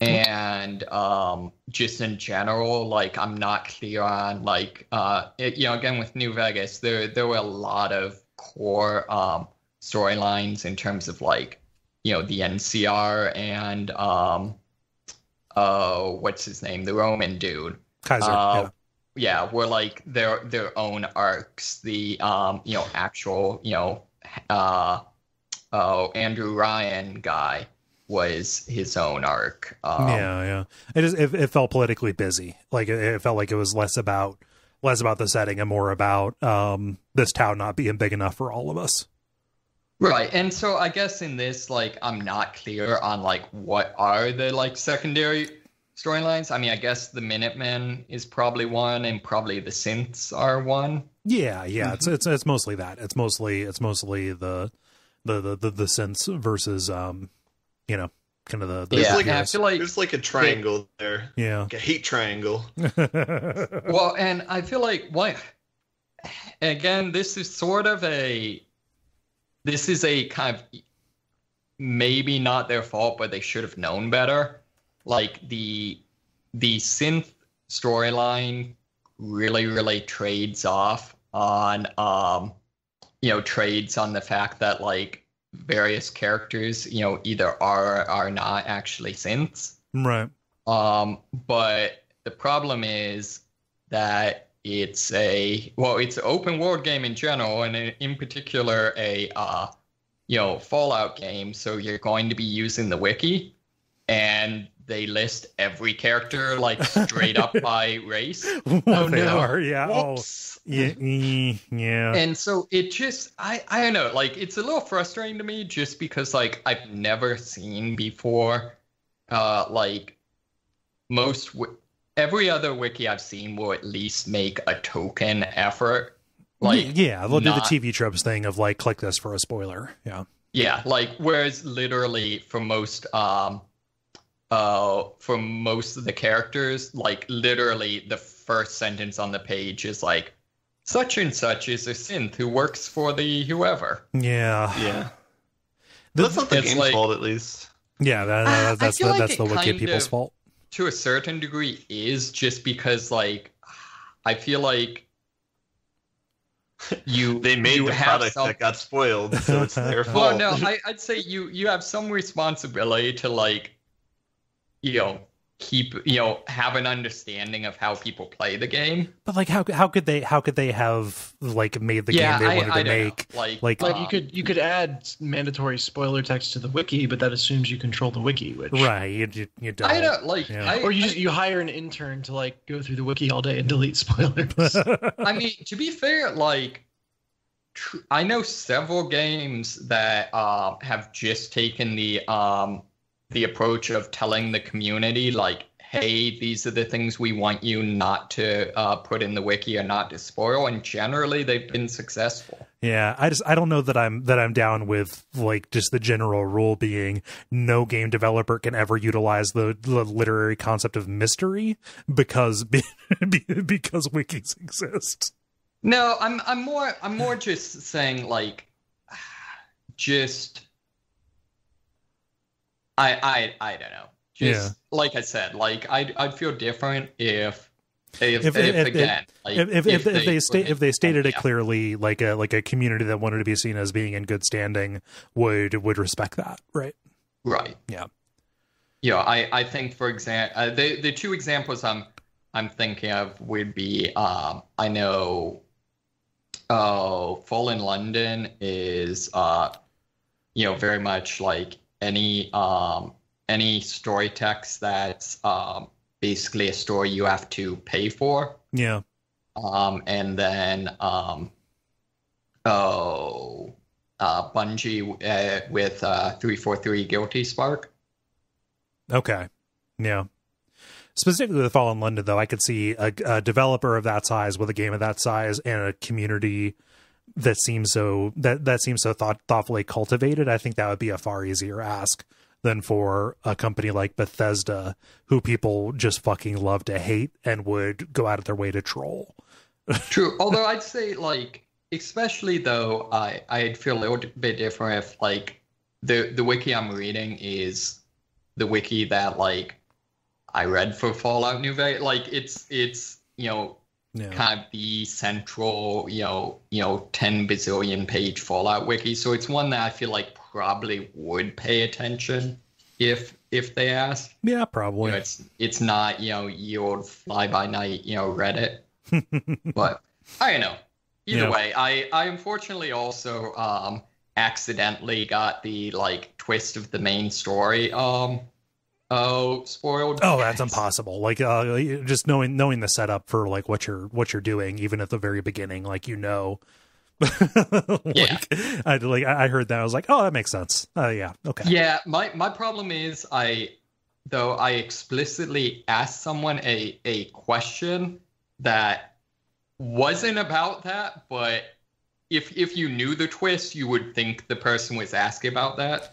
And just in general, like I'm not clear on like again with New Vegas, there were a lot of core storylines in terms of like the NCR and what's his name, the Roman dude, Kaiser. Yeah, were like their own arcs. The actual Andrew Ryan guy was his own arc. It felt politically busy. Like it felt like it was less about the setting and more about this town not being big enough for all of us. Right. And so I guess in this, like, I'm not clear on like what are the like secondary storylines. I mean, I guess the Minutemen is probably one, and probably the Synths are one. Yeah. Mm-hmm. It's mostly that. It's mostly the Synths versus kind of the I feel like there's like a triangle there. Yeah. Like a hate triangle. Well, and I feel like again, this is a kind of maybe not their fault, but they should have known better. Like the Synth storyline really, really trades off on trades on the fact that like various characters either are or are not actually synths, right? But the problem is that it's an open world game in general, and in particular a Fallout game, so you're going to be using the wiki, and they list every character like straight up by race. They are, yeah. Whoops. Yeah. And so it just, I don't know, like it's a little frustrating to me just because like I've never seen before, like every other wiki I've seen will at least make a token effort. Like, yeah, they'll do the TV tropes thing of like, click this for a spoiler. Yeah. Yeah. Like, whereas literally for most of the characters, like literally the first sentence on the page is like, such and such is a synth who works for the whoever. Yeah. That's not the game's like, fault, at least. Yeah, that's the wiki people's fault. To a certain degree is just because like I feel like they made the product that got spoiled, so it's their fault. Well, no, I'd say you have some responsibility to like keep have an understanding of how people play the game. But like how could they have like made the game they wanted to make? Like you could add mandatory spoiler text to the wiki, but that assumes you control the wiki, which right you don't. I don't like or you hire an intern to like go through the wiki all day and delete spoilers. I mean, to be fair, like I know several games that have just taken the approach of telling the community, like, hey, these are the things we want you not to put in the wiki or not to spoil, and generally they've been successful. Yeah, I don't know that I'm down with like just the general rule being no game developer can ever utilize the literary concept of mystery because wikis exist. No, I'm more just saying like just I don't know. Just like I said, like I'd feel different if they stated it clearly, like a community that wanted to be seen as being in good standing would respect that, right? Right. Yeah. Yeah, I think for example, the two examples I'm thinking of would be I know Fallen London is very much like any any story text that's basically a story you have to pay for. Yeah. And then Bungie with 343 Guilty Spark. Okay. Yeah. Specifically with Fallen London, though, I could see a developer of that size with a game of that size and a community that seems so thoughtfully cultivated. I think that would be a far easier ask than for a company like Bethesda, who people just fucking love to hate and would go out of their way to troll. True. Although I'd say, like, especially though, I'd feel a little bit different if, like, the wiki I'm reading is the wiki that, like, I read for Fallout New Vegas. Like, it's kind of the central, 10 bazillion page Fallout wiki. So it's one that I feel like probably would pay attention if they asked. Yeah, probably. It's not, ye old fly-by-night, Reddit. But I don't know. Either way, I unfortunately also accidentally got the, like, twist of the main story spoiled. Oh, that's impossible. Like, just knowing the setup for, like, what you're doing, even at the very beginning, like, I heard that, I was like, oh, that makes sense. Yeah, okay. Yeah, my problem is I explicitly asked someone a question that wasn't about that, but if you knew the twist, you would think the person was asking about that.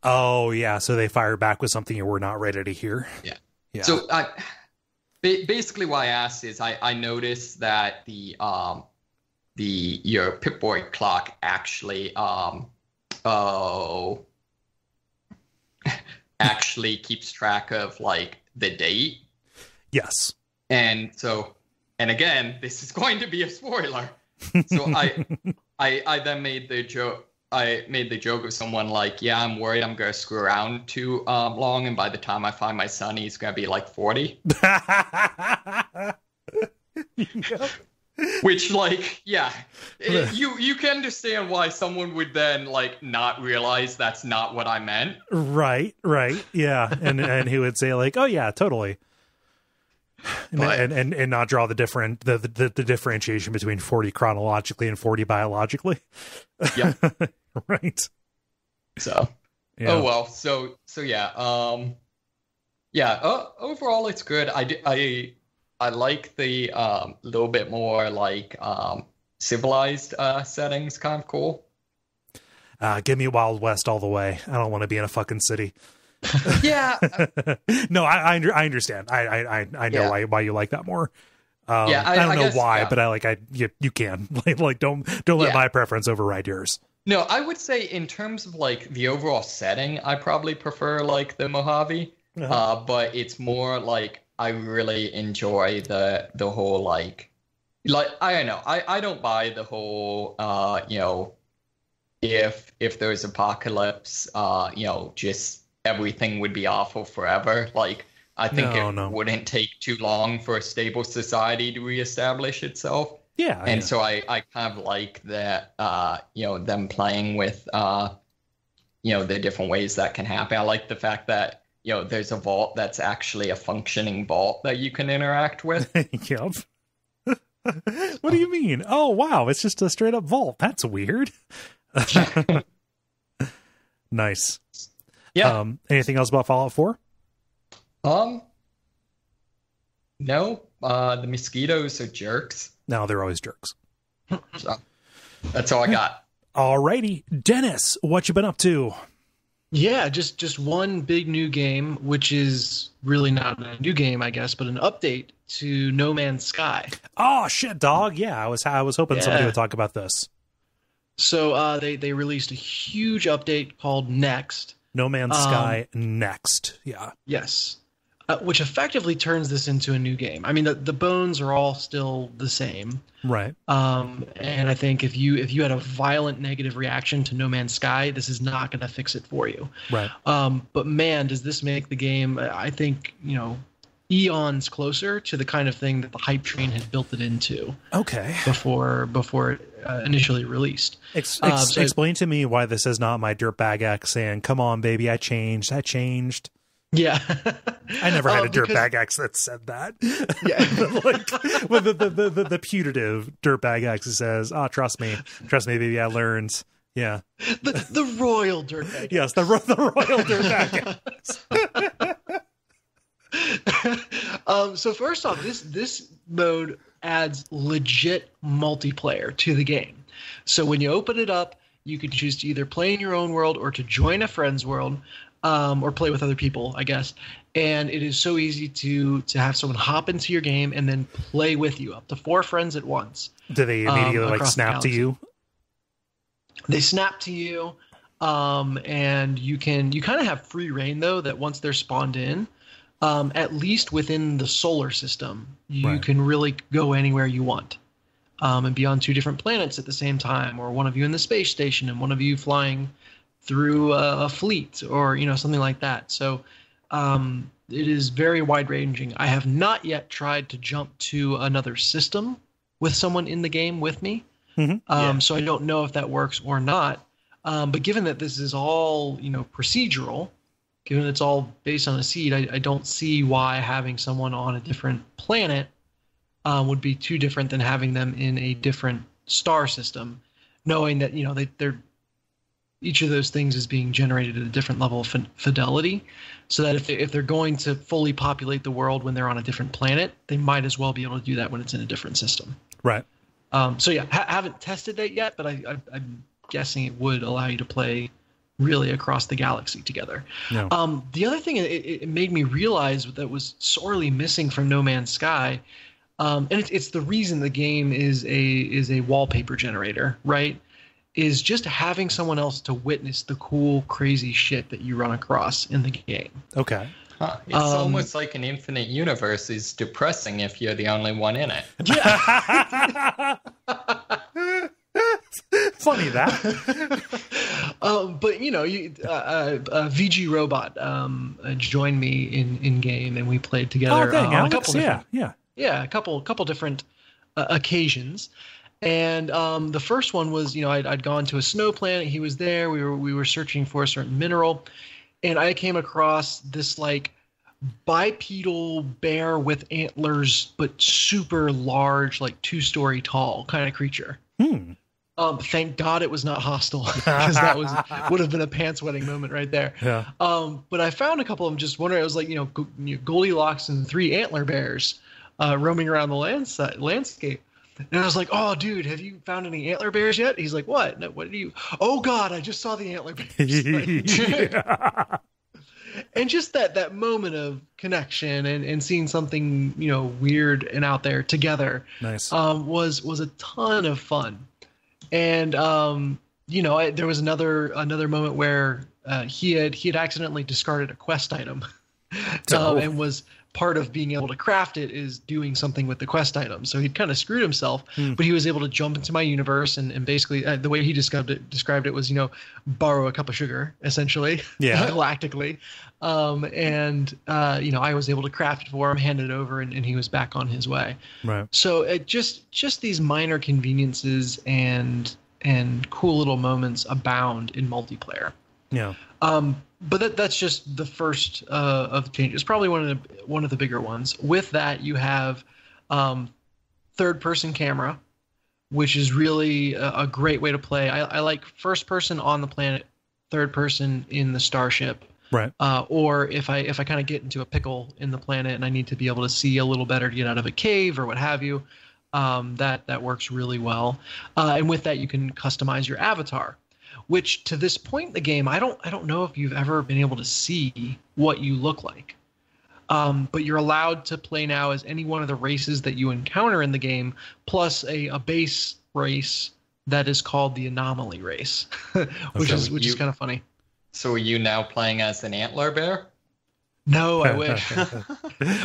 Oh, yeah, so they fired back with something you were not ready to hear. Yeah. So basically what I asked is I noticed that your Pip-Boy clock actually actually keeps track of, like, the date. Yes. And again, this is going to be a spoiler. So I then made the joke. I made the joke of someone like, yeah, I'm worried I'm going to screw around too long, and by the time I find my son, he's going to be like 40. Yep. Which, like, yeah, you can understand why someone would then, like, not realize that's not what I meant. Right, yeah, and he would say, like, oh yeah, totally. And not draw the differentiation between 40 chronologically and 40 biologically. Yeah. Right. So, yeah. Oh well. So yeah. Overall, it's good. I like the little bit more, like, civilized settings. Kind of cool. Give me Wild West all the way. I don't want to be in a fucking city. Yeah. No, I understand. I know why you like that more. I don't know guess, why, but you can like don't let my preference override yours. No, I would say in terms of, like, the overall setting, I probably prefer, like, the Mojave. But it's more like I really enjoy the whole, like I don't know. I don't buy the whole if there's apocalypse, just everything would be awful forever. Like, I think it wouldn't take too long for a stable society to reestablish itself. Yeah. And so I kind of like that, them playing with, the different ways that can happen. I like the fact that, there's a vault that's actually a functioning vault that you can interact with. Yep. What do you mean? Oh, wow. It's just a straight up vault. That's weird. Nice. Yeah. Anything else about Fallout 4? No. The mosquitoes are jerks. No, they're always jerks. So, that's all I got. Alrighty. Dennis, what you been up to? Yeah, just one big new game, which is really not a new game, I guess, but an update to No Man's Sky. Oh, shit, dog. Yeah, I was hoping somebody would talk about this. So they released a huge update called Next. No Man's Sky Next. Yeah. Yes. Which effectively turns this into a new game. I mean, the bones are all still the same. Right. And I think if you had a violent negative reaction to No Man's Sky, this is not going to fix it for you. Right. But man, does this make the game, I think, eons closer to the kind of thing that the hype train had built it into. Okay. Before it initially released. Explain to me why this is not my Dirtbag Ex saying, come on, baby, I changed. Yeah. I never had a Dirtbag Ex that said that. Yeah. Like, when the putative Dirtbag Ex says, "Oh, trust me, baby, I learned." Yeah. The Royal Dirtbag. Yes, the Royal Dirtbag Ex. So first off, this mode adds legit multiplayer to the game. So when you open it up, you can choose to either play in your own world or to join a friend's world. Or play with other people, I guess. And it is so easy to have someone hop into your game and then play with you, up to 4 friends at once. Do they immediately snap to you? They snap to you, and you kind of have free reign, though, that once they're spawned in, at least within the solar system, you can really go anywhere you want, and be on 2 different planets at the same time, or one of you in the space station and one of you flying through a fleet, or something like that. So it is very wide ranging. I have not yet tried to jump to another system with someone in the game with me. So I don't know if that works or not. But given that this is all procedural, given it's all based on a seed, I don't see why having someone on a different planet would be too different than having them in a different star system, knowing that they're each of those things is being generated at a different level of fidelity, so that if they're going to fully populate the world when they're on a different planet, they might as well be able to do that when it's in a different system. Right. So yeah, haven't tested that yet, but I'm guessing it would allow you to play really across the galaxy together. Yeah. The other thing it made me realize that was sorely missing from No Man's Sky, and it's the reason the game is a wallpaper generator, right? Is just having someone else to witness the cool, crazy shit that you run across in the game. Okay. Huh. It's almost like an infinite universe is depressing if you're the only one in it. Yeah. Funny that. But VG Robot joined me in game, and we played together on a couple different, yeah, a couple different occasions. And the first one was, I'd gone to a snow planet. He was there. We were searching for a certain mineral, and I came across this like bipedal bear with antlers, but super large, like 2-story tall kind of creature. Thank God it was not hostile, because that would have been a pants wetting moment right there. Yeah. But I found a couple of them just wondering. I was like, Goldilocks and 3 antler bears roaming around the landscape. And I was like, "Oh, dude, have you found any antler bears yet?" He's like, "What? No, what did you?" "Oh God, I just saw the antler bears." And just that moment of connection and seeing something weird and out there together, nice, was a ton of fun. And there was another moment where he had accidentally discarded a quest item, and was part of being able to craft it is doing something with the quest item. So he'd kind of screwed himself, but he was able to jump into my universe and basically the way he described it was, borrow a cup of sugar, essentially, galactically. I was able to craft it for him, hand it over, and he was back on his way. Right. So it just these minor conveniences and cool little moments abound in multiplayer. Yeah. But that's just the first of the changes. Probably one of the bigger ones. With that, you have third-person camera, which is really a great way to play. I like first person on the planet, third person in the starship. Right. Or if I kind of get into a pickle in the planet and I need to be able to see a little better to get out of a cave or what have you, that works really well. And with that, you can customize your avatar, which to this point in the game, I don't know if you've ever been able to see what you look like. But you're allowed to play now as any one of the races that you encounter in the game, plus a base race that is called the anomaly race, which is kind of funny. So are you now playing as an antler bear? No, I wish.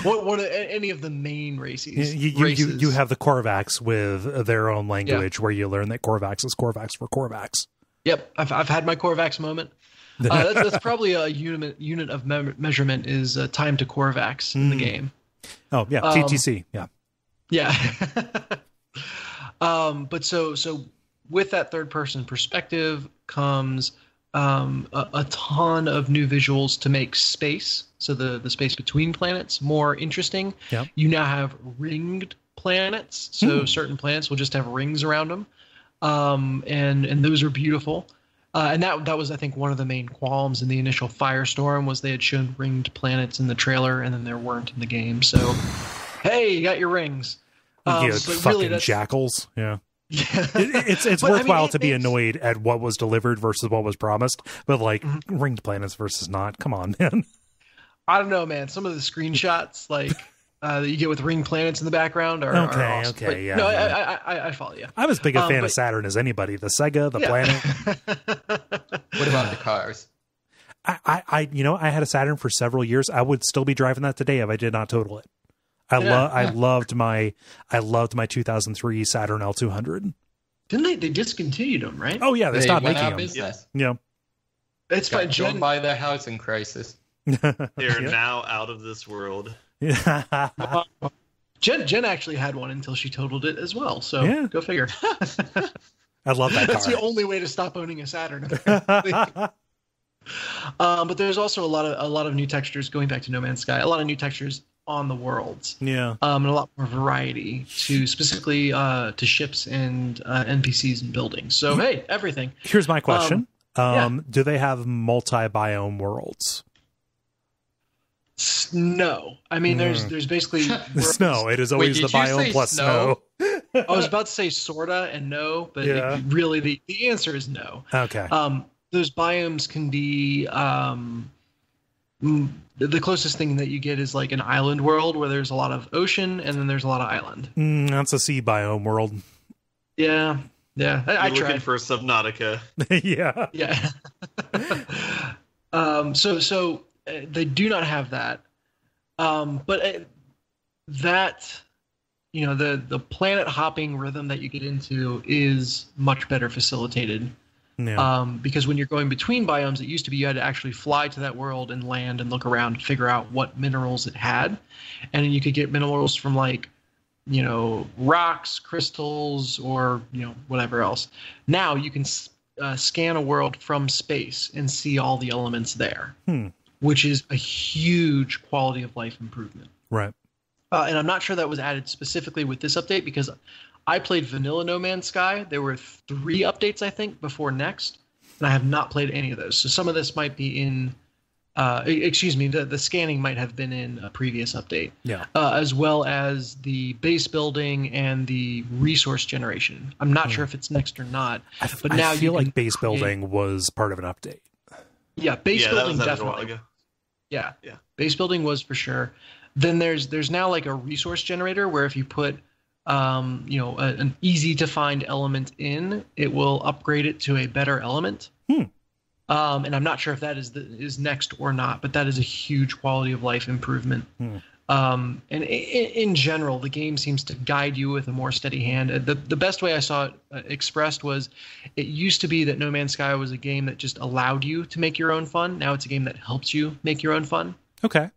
What any of the main races? You have the Korvax with their own language, where you learn that Korvax is Korvax for Korvax. Yep, I've had my Korvax moment. That's probably a unit of measurement is time to Korvax in the game. Oh yeah, TTC. Yeah. But so with that third person perspective comes a ton of new visuals to make space, so the space between planets, more interesting. Yep. You now have ringed planets, so certain planets will just have rings around them, and those are beautiful. And that was, I think, one of the main qualms in the initial Firestorm was they had shown ringed planets in the trailer, and then there weren't in the game. So, hey, you got your rings. Fucking really jackals. Yeah. It's worthwhile to be annoyed at what was delivered versus what was promised, but like ringed planets versus not. Come on, man. I don't know, man. Some of the screenshots that you get with ringed planets in the background are awesome. Okay, but, yeah. No, yeah. I follow you. I'm as big a fan of Saturn as anybody. The Sega, the planet. What about the cars? I had a Saturn for several years. I would still be driving that today if I did not total it. I loved my 2003 Saturn L200. Didn't they discontinued them, right? Oh yeah, they stopped went making out them. business. Yeah. It's fine. Jen by their housing crisis. They're now out of this world. Yeah. Jen actually had one until she totaled it as well. So go figure. I love that car. That's the only way to stop owning a Saturn. But there's also a lot of new textures, going back to No Man's Sky, a lot of new textures on the worlds. Yeah. And a lot more variety to specifically to ships and NPCs and buildings. So hey, everything. Here's my question. Do they have multi-biome worlds? No. I mean, there's basically snow. It is always the biome plus snow. I was about to say sorta and no, but really the answer is no. Okay. Those biomes can be the closest thing that you get is like an island world where there's a lot of ocean and then there's a lot of island. That's a sea biome world. Yeah. I You're looking tried. for Subnautica. Yeah. So they do not have that. But that, the planet hopping rhythm that you get into is much better facilitated. Yeah. Because when you're going between biomes, it used to be you had to actually fly to that world and land and look around and figure out what minerals it had. And then you could get minerals from rocks, crystals, or, whatever else. Now you can scan a world from space and see all the elements there, which is a huge quality of life improvement. Right. And I'm not sure that was added specifically with this update because I played vanilla No Man's Sky. There were 3 updates, I think, before next, and I have not played any of those. So some of this might be in the scanning might have been in a previous update. Yeah. As well as the base building and the resource generation. I'm not sure if it's next or not. But now I feel like base building was part of an update. Yeah, base building that was definitely. a while ago. Yeah. Base building was for sure. Then there's now like a resource generator where if you put an easy to find element in, it will upgrade it to a better element. And I'm not sure if that is next or not, but that is a huge quality of life improvement. And in general, the game seems to guide you with a more steady hand. The best way I saw it expressed was it used to be that No Man's Sky was a game that just allowed you to make your own fun. Now it's a game that helps you make your own fun. Okay.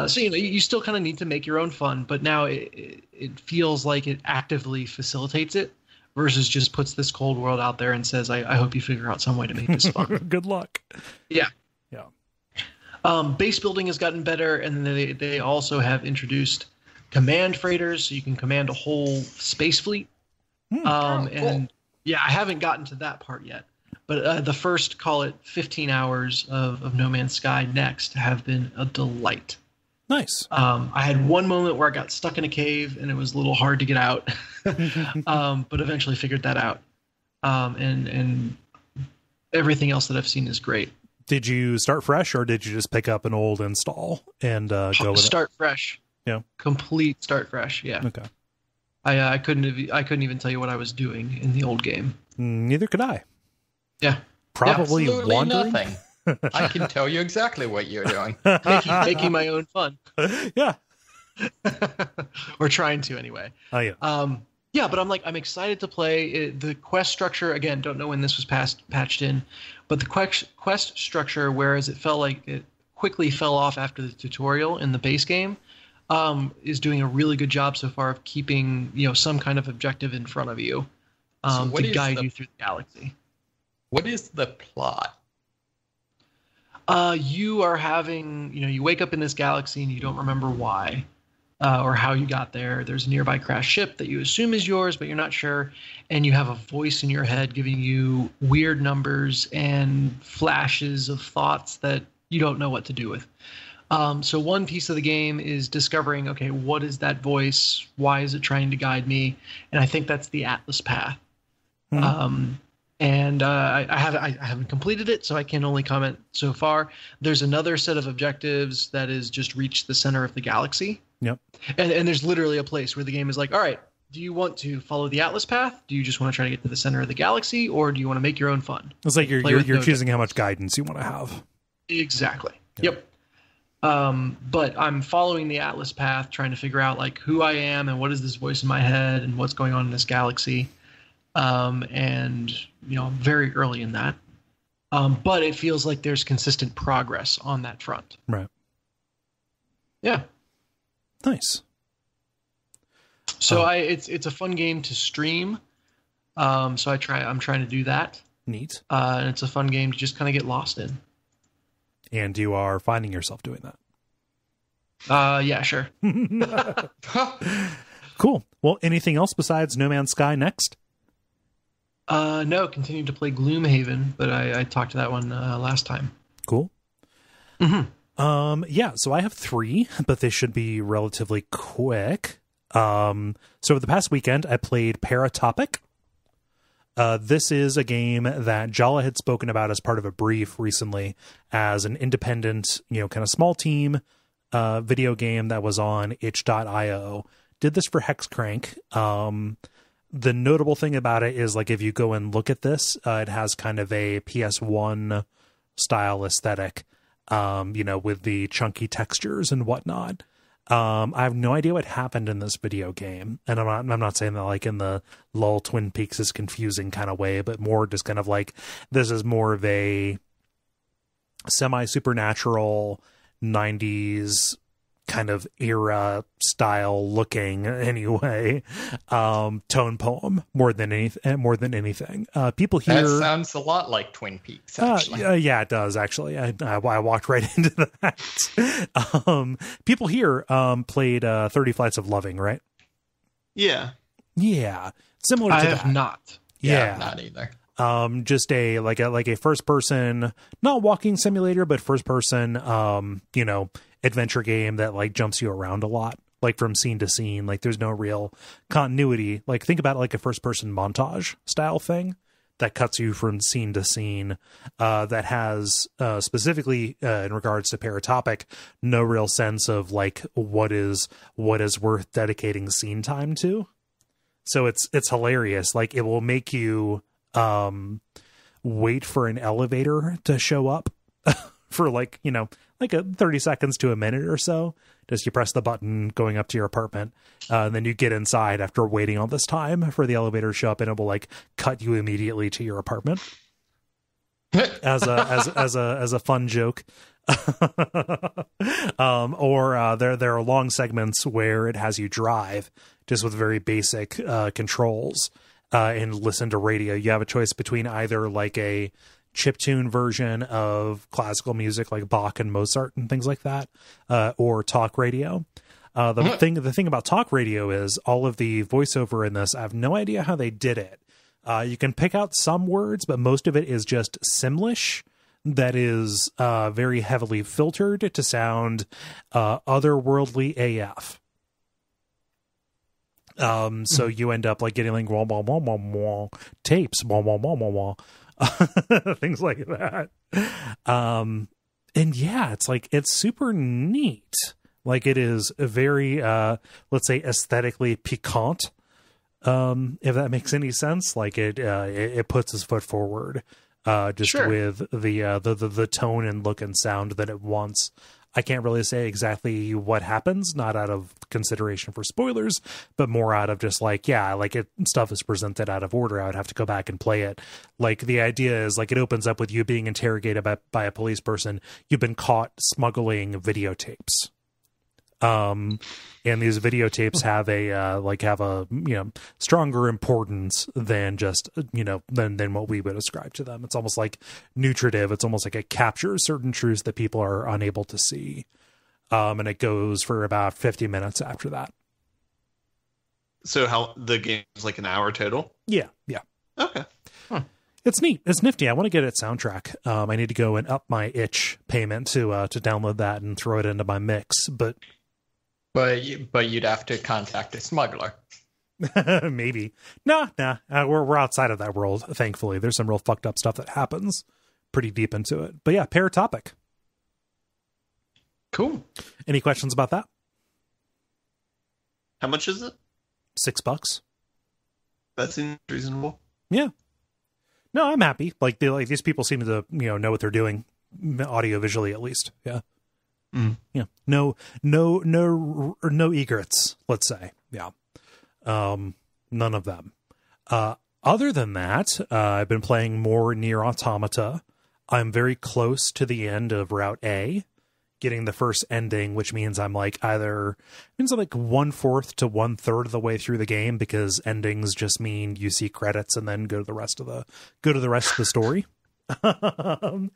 So you still kind of need to make your own fun, but now it feels like it actively facilitates it versus just puts this cold world out there and says, I hope you figure out some way to make this fun. Good luck. Yeah. Yeah. Base building has gotten better, and then they also have introduced command freighters, so you can command a whole space fleet. Cool. And yeah, I haven't gotten to that part yet. But the first, call it 15 hours of No Man's Sky next have been a delight. Nice. I had one moment where I got stuck in a cave and it was a little hard to get out, but eventually figured that out. And everything else that I've seen is great. Did you start fresh or did you just pick up an old install and go with Start fresh. Yeah. Complete start fresh. Yeah. Okay. I couldn't even tell you what I was doing in the old game. Neither could I. Yeah. Probably absolutely wandering. nothing. I can tell you exactly what you're doing. Making my own fun. Yeah. Or trying to anyway. Oh yeah. Yeah, but I'm excited to play. The quest structure, again, don't know when this was patched in, but the quest structure, whereas it felt like it quickly fell off after the tutorial in the base game, is doing a really good job so far of keeping some kind of objective in front of you to guide you through the galaxy. What is the plot? You are having, you wake up in this galaxy and you don't remember why or how you got there. There's a nearby crashed ship that you assume is yours, but you're not sure. And you have a voice in your head giving you weird numbers and flashes of thoughts that you don't know what to do with. So one piece of the game is discovering, okay, what is that voice? Why is it trying to guide me? And I think that's the Atlas path. Mm-hmm. I haven't completed it, so I can only comment so far. There's another set of objectives that is just reach the center of the galaxy. Yep. And there's literally a place where the game is like, all right, do you want to follow the Atlas path? Do you just want to try to get to the center of the galaxy, or do you want to make your own fun? It's like you're choosing how much guidance you want to have. Exactly. Yep. But I'm following the Atlas path, trying to figure out like who I am and what is this voice in my head and what's going on in this galaxy. Very early in that. But it feels like there's consistent progress on that front. Right. Yeah. Nice. So it's a fun game to stream. I'm trying to do that. Neat. And it's a fun game to just kind of get lost in. And you are finding yourself doing that. Yeah, sure. Cool. Well, anything else besides No Man's Sky next? No, continue to play Gloomhaven, but I talked to that one last time. Cool. Mm-hmm. Yeah, so I have 3, but they should be relatively quick. So over the past weekend, I played Paratopic. This is a game that Jala had spoken about as part of a brief recently as an independent, kind of small team video game that was on itch.io. Did this for Hexcrank. The notable thing about it is, like, if you go and look at this, it has kind of a PS1 style aesthetic, with the chunky textures and whatnot. I have no idea what happened in this video game, and I'm not saying that like in the LOL Twin Peaks is confusing kind of way, but more just kind of like this is more of a semi-supernatural 90s kind of era style looking anyway tone poem more than anything. People here, that sounds a lot like Twin Peaks actually. Yeah, it does actually. I walked right into that. People here played 30 Flights of Loving, right? Yeah Similar to I that. have not. Yeah, not either. Just a first person, not walking simulator, but first person adventure game that like jumps you around a lot, like from scene to scene. Like there's no real continuity. Like think about it like a first person montage style thing that cuts you from scene to scene, that has specifically in regards to Paratopic, no real sense of like what is worth dedicating scene time to. So it's hilarious. Like it will make you wait for an elevator to show up for like a 30 seconds to a minute or so. Just you press the button going up to your apartment, and then you get inside after waiting all this time for the elevator to show up, and it will like cut you immediately to your apartment as a fun joke. Or there are long segments where it has you drive just with very basic controls and listen to radio. You have a choice between either like a chiptune version of classical music like Bach and Mozart and things like that, or talk radio. The thing about talk radio is all of the voiceover in this, I have no idea how they did it. You can pick out some words, but most of it is just Simlish that is very heavily filtered to sound otherworldly AF. So you end up like getting like wah, wah, wah, wah, wah, tapes, wah, wah, wah, wah, wah. Things like that. And yeah, it's super neat. Like it is very let's say aesthetically piquant, if that makes any sense. Like it puts its foot forward just Sure. with the tone and look and sound that it wants. I can't really say exactly what happens, not out of consideration for spoilers, but more out of just like, yeah, like stuff is presented out of order. I would have to go back and play it. Like the idea is like it opens up with you being interrogated by a police person. You've been caught smuggling videotapes. And these videotapes have a stronger importance than just, than what we would ascribe to them. It's almost like nutritive. It's almost like it captures certain truths that people are unable to see. And it goes for about 50 minutes after that. So how the game is like an hour total? Yeah. Okay. Huh. It's neat. It's nifty. I want to get it soundtrack. I need to go and up my itch payment to download that and throw it into my mix. But you'd have to contact a smuggler. maybe. Nah. We're outside of that world. Thankfully, there's some real fucked up stuff that happens pretty deep into it. But yeah, Paratopic. Cool. Any questions about that? How much is it? $6. That seems reasonable. Yeah. No, I'm happy. Like these people seem to know what they're doing, audio visually at least. Yeah. Yeah. No egrets. Let's say. Yeah. None of them. Other than that, I've been playing more Nier Automata. I'm very close to the end of Route A, getting the first ending, which means I'm like 1/4 to 1/3 of the way through the game, because endings just mean you see credits and then go to the rest of the story.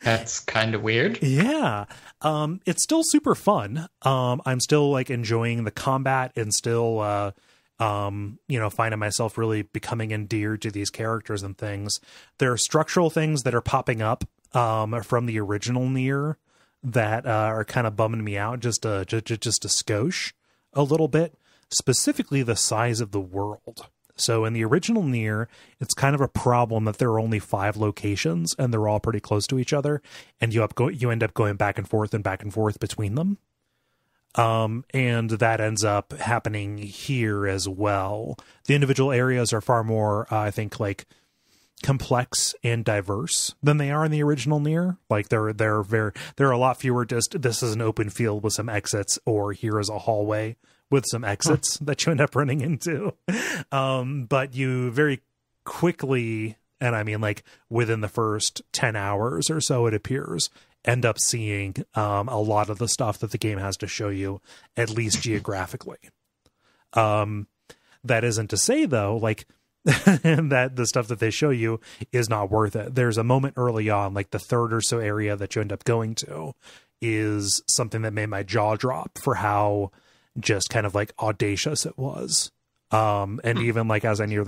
That's kind of weird. Yeah. It's still super fun. I'm still like enjoying the combat and still finding myself really becoming endeared to these characters and things. There are structural things that are popping up from the original Nier that are kind of bumming me out just a skosh a little bit, specifically the size of the world. So in the original Nier, it's kind of a problem that there are only 5 locations and they're all pretty close to each other, and you end up going back and forth between them. And that ends up happening here as well. The individual areas are far more, I think, like complex and diverse than they are in the original Nier. Like there are a lot fewer just this is an open field with some exits, or here is a hallway with some exits that you end up running into. But you very quickly, and I mean like within the first 10 hours or so, it appears, end up seeing a lot of the stuff that the game has to show you, at least geographically. That isn't to say though, like that the stuff that they show you is not worth it. There's a moment early on, like the 3rd or so area that you end up going to is something that made my jaw drop for how just kind of like audacious it was. And even like as I near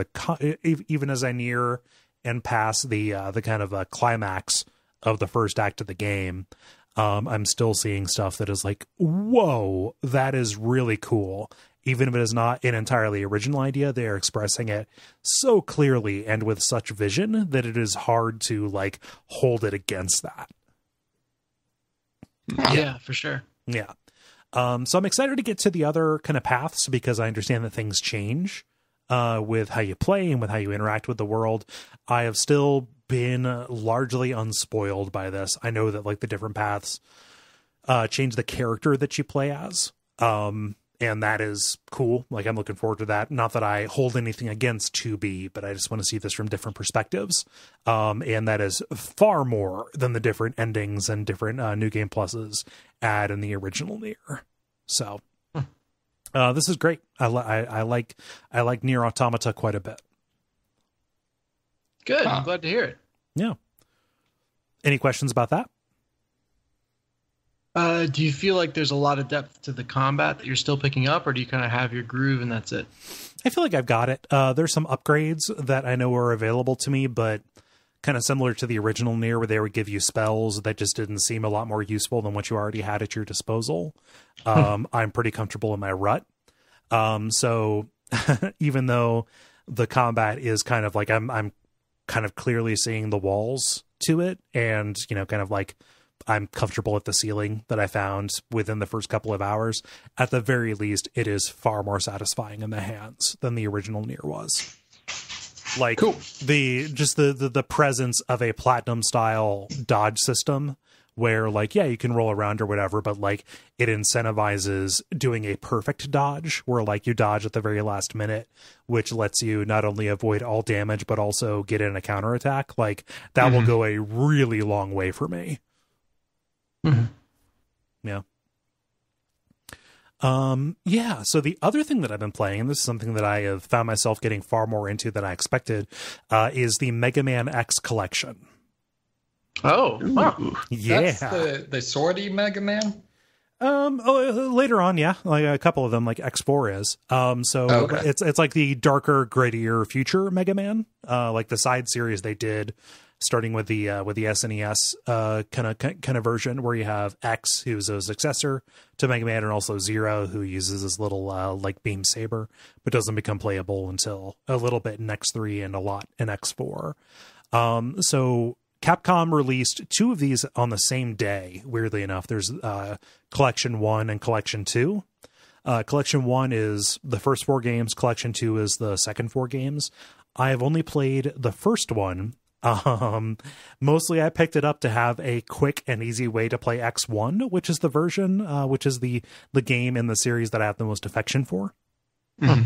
and pass the kind of climax of the first act of the game, I'm still seeing stuff that is like, whoa, that is really cool. Even if it is not an entirely original idea, they are expressing it so clearly and with such vision that it is hard to like hold it against that. Yeah, for sure. Yeah. So I'm excited to get to the other kind of paths, because I understand that things change with how you play and with how you interact with the world. I have still been largely unspoiled by this. I know that like the different paths change the character that you play as. And that is cool. Like I'm looking forward to that. Not that I hold anything against 2B, but I just want to see this from different perspectives. And that is far more than the different endings and different new game pluses add in the original Nier. So this is great. I like Nier Automata quite a bit. Good. I'm glad to hear it. Yeah. Any questions about that? Do you feel like there's a lot of depth to the combat that you're still picking up, or do you kind of have your groove and that's it? I feel like I've got it. There's some upgrades that I know are available to me, but kind of similar to the original Nier, where they would give you spells that just didn't seem a lot more useful than what you already had at your disposal. I'm pretty comfortable in my rut. So even though the combat is kind of like, I'm kind of clearly seeing the walls to it, and, kind of like, I'm comfortable at the ceiling that I found within the first couple of hours. At the very least, it is far more satisfying in the hands than the original Nier was. Like cool. the presence of a platinum style dodge system where like, yeah, you can roll around or whatever, but like it incentivizes doing a perfect dodge where like you dodge at the very last minute, which lets you not only avoid all damage, but also get in a counterattack. Like that will go a really long way for me. Yeah. Yeah. So the other thing that I've been playing, and this is something that I have found myself getting far more into than I expected, is the Mega Man X collection. Oh, wow. Yeah. That's the swordy Mega Man? Later on, yeah, like a couple of them, like X4 is. It's like the darker, grittier future Mega Man, like the side series they did, starting with the SNES kind of version, where you have X, who's a successor to Mega Man, and also Zero, who uses his little like beam saber, but doesn't become playable until a little bit in X3 and a lot in X4. So Capcom released two of these on the same day. Weirdly enough, there's Collection 1 and Collection 2. Collection 1 is the first 4 games. Collection 2 is the second 4 games. I have only played the first one. Mostly I picked it up to have a quick and easy way to play X1, which is the version, which is the game in the series that I have the most affection for. Mm-hmm.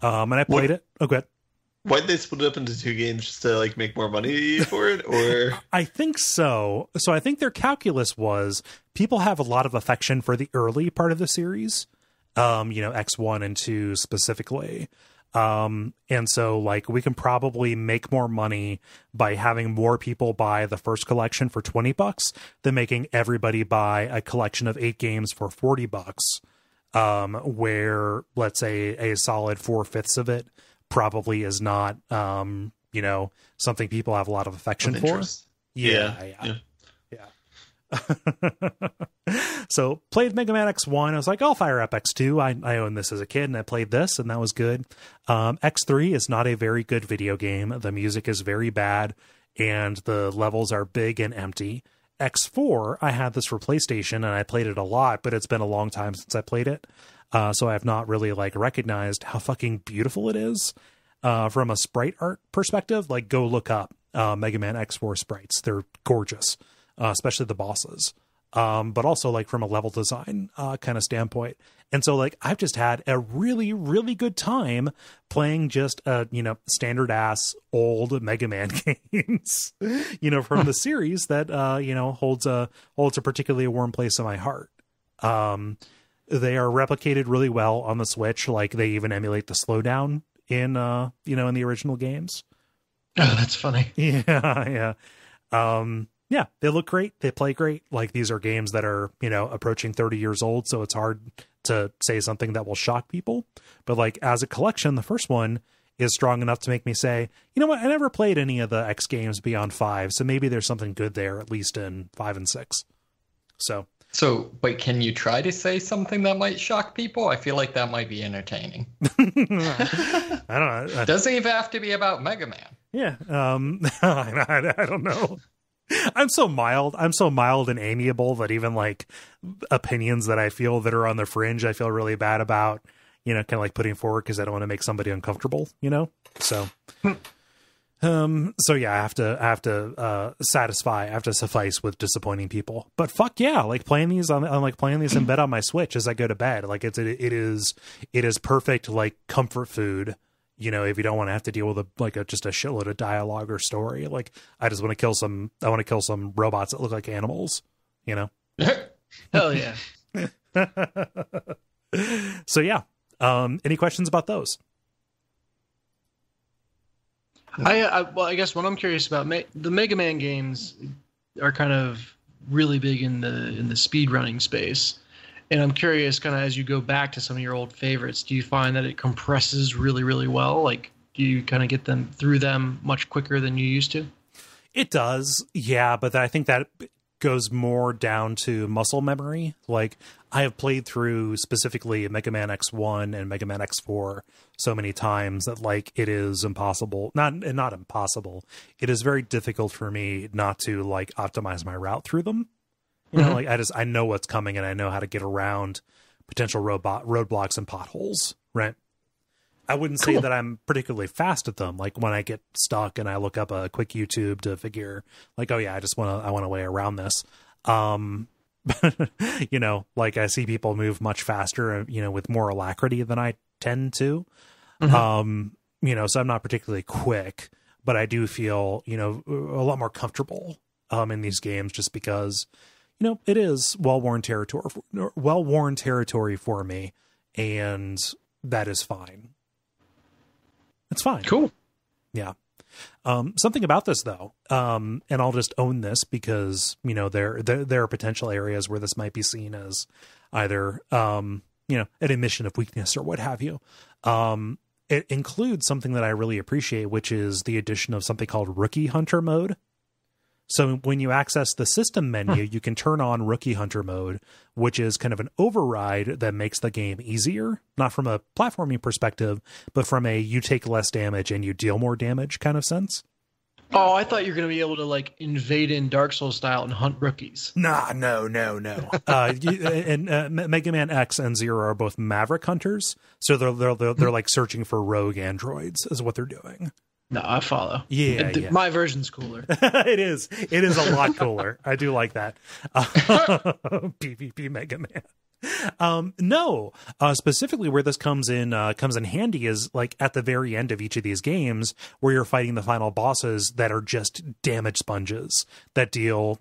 And I played it. Oh, good. Why'd they split it up into 2 games, just to like make more money for it, or? I think so. So I think their calculus was people have a lot of affection for the early part of the series, X1 and 2 specifically. And so like we can probably make more money by having more people buy the first collection for $20 than making everybody buy a collection of 8 games for $40. Where let's say a solid 4/5 of it probably is not, something people have a lot of affection for. Yeah. So played Mega Man X1. I was like, I'll fire up X2. I owned this as a kid and I played this and that was good. X3 is not a very good video game. The music is very bad and the levels are big and empty. X4, I had this for PlayStation and I played it a lot, but it's been a long time since I played it. So I have not really like recognized how fucking beautiful it is. From a sprite art perspective, like go look up Mega Man X4 sprites. They're gorgeous, especially the bosses. But also like from a level design kind of standpoint. And so like I've just had a really, really good time playing just standard ass old Mega Man games, from the series that holds a particularly warm place in my heart. They are replicated really well on the Switch. Like they even emulate the slowdown in in the original games. Oh, that's funny. Yeah. Yeah, they look great. They play great. Like these are games that are, approaching 30 years old. So it's hard to say something that will shock people. But like as a collection, the first one is strong enough to make me say, you know what? I never played any of the X games beyond 5. So maybe there's something good there, at least in 5 and 6. So, wait, can you try to say something that might shock people? I feel like that might be entertaining. I don't know. It doesn't even have to be about Mega Man. Yeah. I don't know. I'm so mild and amiable that even like opinions that I feel that are on the fringe, I feel really bad about, kind of like putting forward because I don't want to make somebody uncomfortable, So, so yeah, I have to suffice with disappointing people. But fuck yeah, like playing these I'm like playing these in bed on my Switch as I go to bed. Like it is perfect like comfort food. If you don't want to have to deal with just a shitload of dialogue or story, like I just want to kill some robots that look like animals, Hell yeah. So yeah. Any questions about those? I guess what I'm curious about, the Mega Man games are kind of really big in the speed running space. And I'm curious, kind of as you go back to some of your old favorites, do you find that it compresses really, really well? Like, do you kind of get them through them much quicker than you used to? It does, yeah, but I think that goes more down to muscle memory. Like, I have played through specifically Mega Man X1 and Mega Man X4 so many times that, like, it is impossible. Not impossible. It is very difficult for me not to, like, optimize my route through them. Like I know what's coming and I know how to get around potential roadblocks and potholes, right? I wouldn't say that I'm particularly fast at them. Like when I get stuck and I look up a quick YouTube to figure like, oh yeah, I want a way around this. Like I see people move much faster, with more alacrity than I tend to. So I'm not particularly quick, but I do feel, a lot more comfortable in these games just because it is well-worn territory for me, and that is fine. It's fine. Cool. Yeah. Something about this though, and I'll just own this because, there are potential areas where this might be seen as either, an admission of weakness or what have you. It includes something that I really appreciate, which is the addition of something called Rookie Hunter mode. So when you access the system menu, you can turn on Rookie Hunter mode, which is kind of an override that makes the game easier, not from a platforming perspective, but from a you take less damage and you deal more damage kind of sense. Oh, I thought you were going to be able to like invade in Dark Souls style and hunt rookies. Nah, no. Mega Man X and Zero are both Maverick hunters, so they're like searching for rogue androids is what they're doing. No, I follow. Yeah. My version's cooler. It is a lot cooler. I do like that. PvP Mega Man. Specifically where this comes in handy is like at the very end of each of these games where you're fighting the final bosses that are just damage sponges that deal,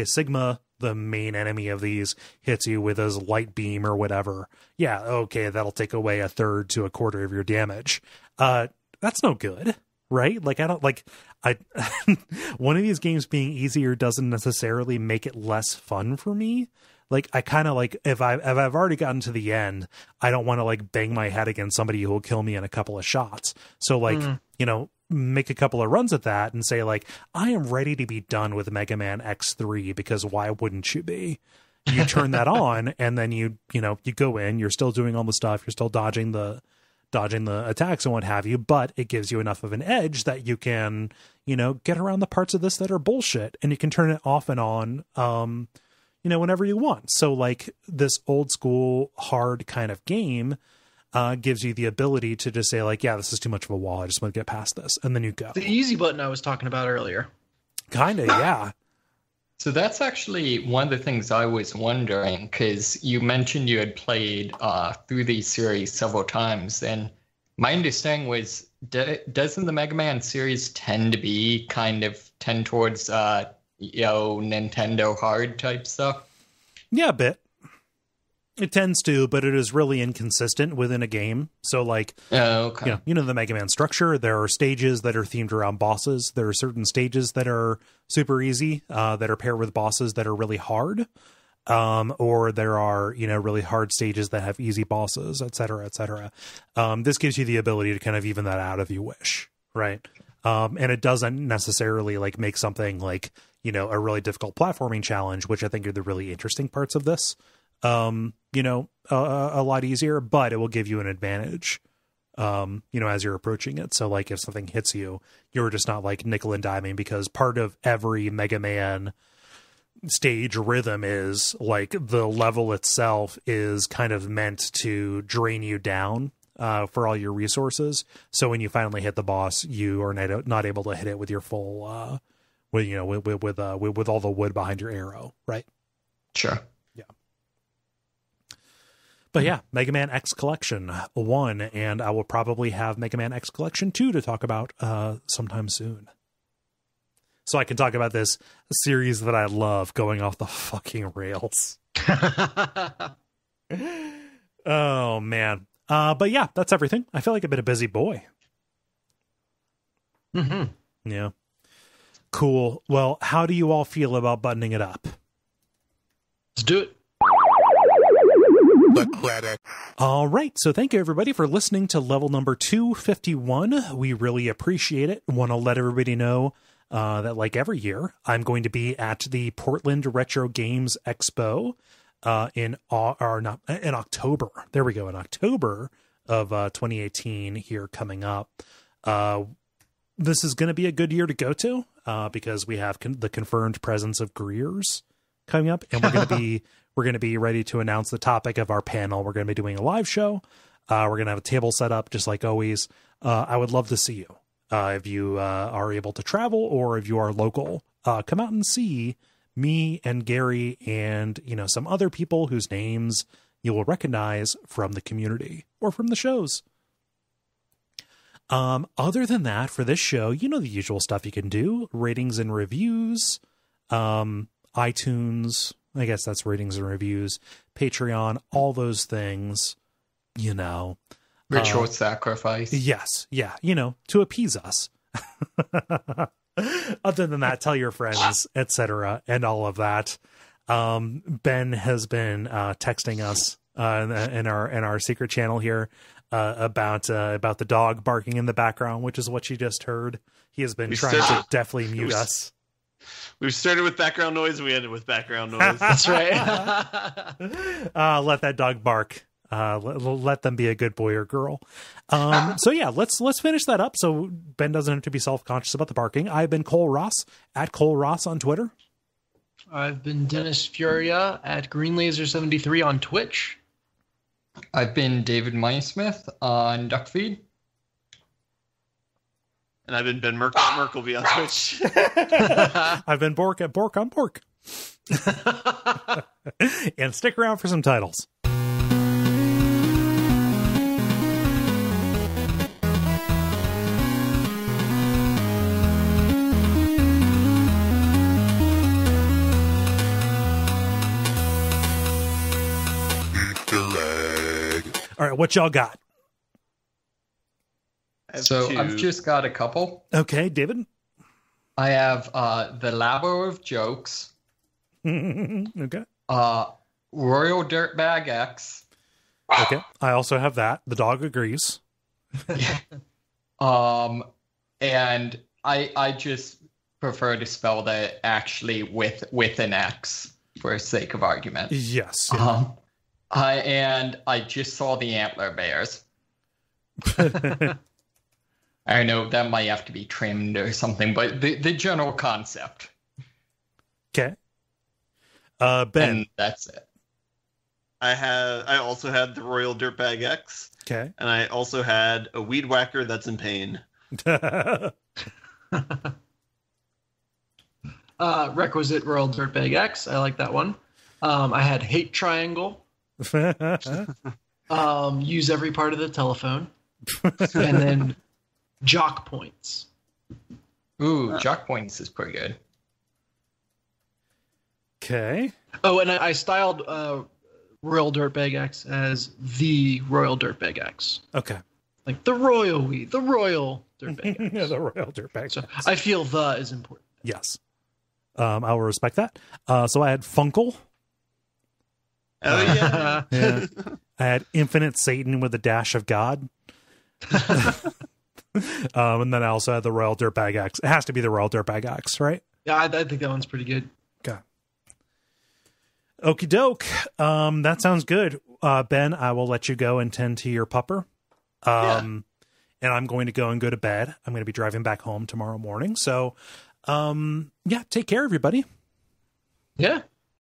Sigma, the main enemy of these, hits you with his light beam or whatever. Yeah. Okay. That'll take away a third to a quarter of your damage. That's no good, right? Like, one of these games being easier doesn't necessarily make it less fun for me. Like, I kind of like, if I've already gotten to the end, I don't want to like bang my head against somebody who will kill me in a couple of shots. So like, make a couple of runs at that and say like, I am ready to be done with Mega Man X3 because why wouldn't you be? You turn that on and then you go in, you're still doing all the stuff. You're still dodging the attacks and what have you, but it gives you enough of an edge that you can, get around the parts of this that are bullshit, and you can turn it off and on, whenever you want. So like this old school hard kind of game gives you the ability to just say like, yeah, this is too much of a wall. I just want to get past this. And then you go. The easy button I was talking about earlier. Kind of, yeah. So that's actually one of the things I was wondering, because you mentioned you had played through the series several times, and my understanding was, doesn't the Mega Man series tend towards, Nintendo hard type stuff? Yeah, a bit. It tends to, but it is really inconsistent within a game. So like, okay. The Mega Man structure, there are stages that are themed around bosses. There are certain stages that are super easy, that are paired with bosses that are really hard. Or there are, really hard stages that have easy bosses, et cetera, et cetera. This gives you the ability to kind of even that out if you wish. Right. And it doesn't necessarily like make something like, a really difficult platforming challenge, which I think are the really interesting parts of this. A lot easier, but it will give you an advantage, as you're approaching it. So like if something hits you, you're just not like nickel and diming, because part of every Mega Man stage rhythm is like the level itself is kind of meant to drain you down for all your resources. So when you finally hit the boss, you are not able to hit it with your full, with all the wood behind your arrow. Right. Sure. But yeah, Mega Man X Collection 1, and I will probably have Mega Man X Collection 2 to talk about sometime soon. So I can talk about this series that I love going off the fucking rails. Oh, man. But yeah, that's everything. I feel like I've been a busy boy. Mm-hmm. Yeah. Cool. Well, how do you all feel about buttoning it up? Let's do it. All right. So thank you, everybody, for listening to level number 251. We really appreciate it. Want to let everybody know that, like every year, I'm going to be at the Portland Retro Games Expo in October. There we go. In October of 2018 here coming up. This is going to be a good year to go to because we have the confirmed presence of Greer's coming up, and we're going to be ready to announce the topic of our panel. We're going to be doing a live show. We're going to have a table set up just like always. I would love to see you. If you are able to travel or if you are local, come out and see me and Gary and, some other people whose names you will recognize from the community or from the shows. Other than that, for this show, the usual stuff you can do, ratings and reviews. iTunes, I guess that's ratings and reviews, Patreon, all those things, you know. Ritual sacrifice. Yes. Yeah. You know, to appease us. Other than that, tell your friends, etc., and all of that. Ben has been texting us in our secret channel here about the dog barking in the background, which is what you just heard. He has been trying to definitely mute us. We started with background noise and we ended with background noise. That's right. Let that dog bark. Let them be a good boy or girl. So yeah, let's finish that up so Ben doesn't have to be self-conscious about the barking. I've been Kole Ross at Kole Ross on Twitter. I've been Dennis Furia at GreenLaser73 on Twitch. I've been David Minesmith on Duckfeed. And I've been Ben Merkleby on Twitch. I've been Bork at Bork on Bork. And stick around for some titles. All right, what y'all got? I've just got a couple. Okay, David. I have the Labo of jokes. Okay. Royal Dirtbag Ex. Okay. I also have that. The dog agrees. And I just prefer to spell that actually with an X for sake of argument. Yes. Yeah. I just saw the antler bears. I know that might have to be trimmed or something, but the general concept. Okay. Ben. And that's it. I also had the Royal Dirtbag Ex. Okay. And I also had a weed whacker that's in pain. Requisite Royal Dirtbag X. I like that one. I had Hate Triangle. Use every part of the telephone. And then Jock Points. Ooh, Jock Points is pretty good. Okay. Oh, and I styled Royal Dirtbag X as the Royal Dirtbag X. Okay. Like the Royal Dirtbag X. Yeah, the Royal Dirtbag. So I feel the is important. Yes. I will respect that. So I had Funkle. Oh, yeah. Yeah. I had Infinite Satan with a dash of God. And then I also had the Royal Dirtbag X. It has to be the Royal Dirtbag X, right? Yeah, I think that one's pretty good. Okay. Okie doke. That sounds good. Ben, I will let you go and tend to your pupper. And I'm going to go to bed. I'm going to be driving back home tomorrow morning. So, yeah, take care, everybody. Yeah.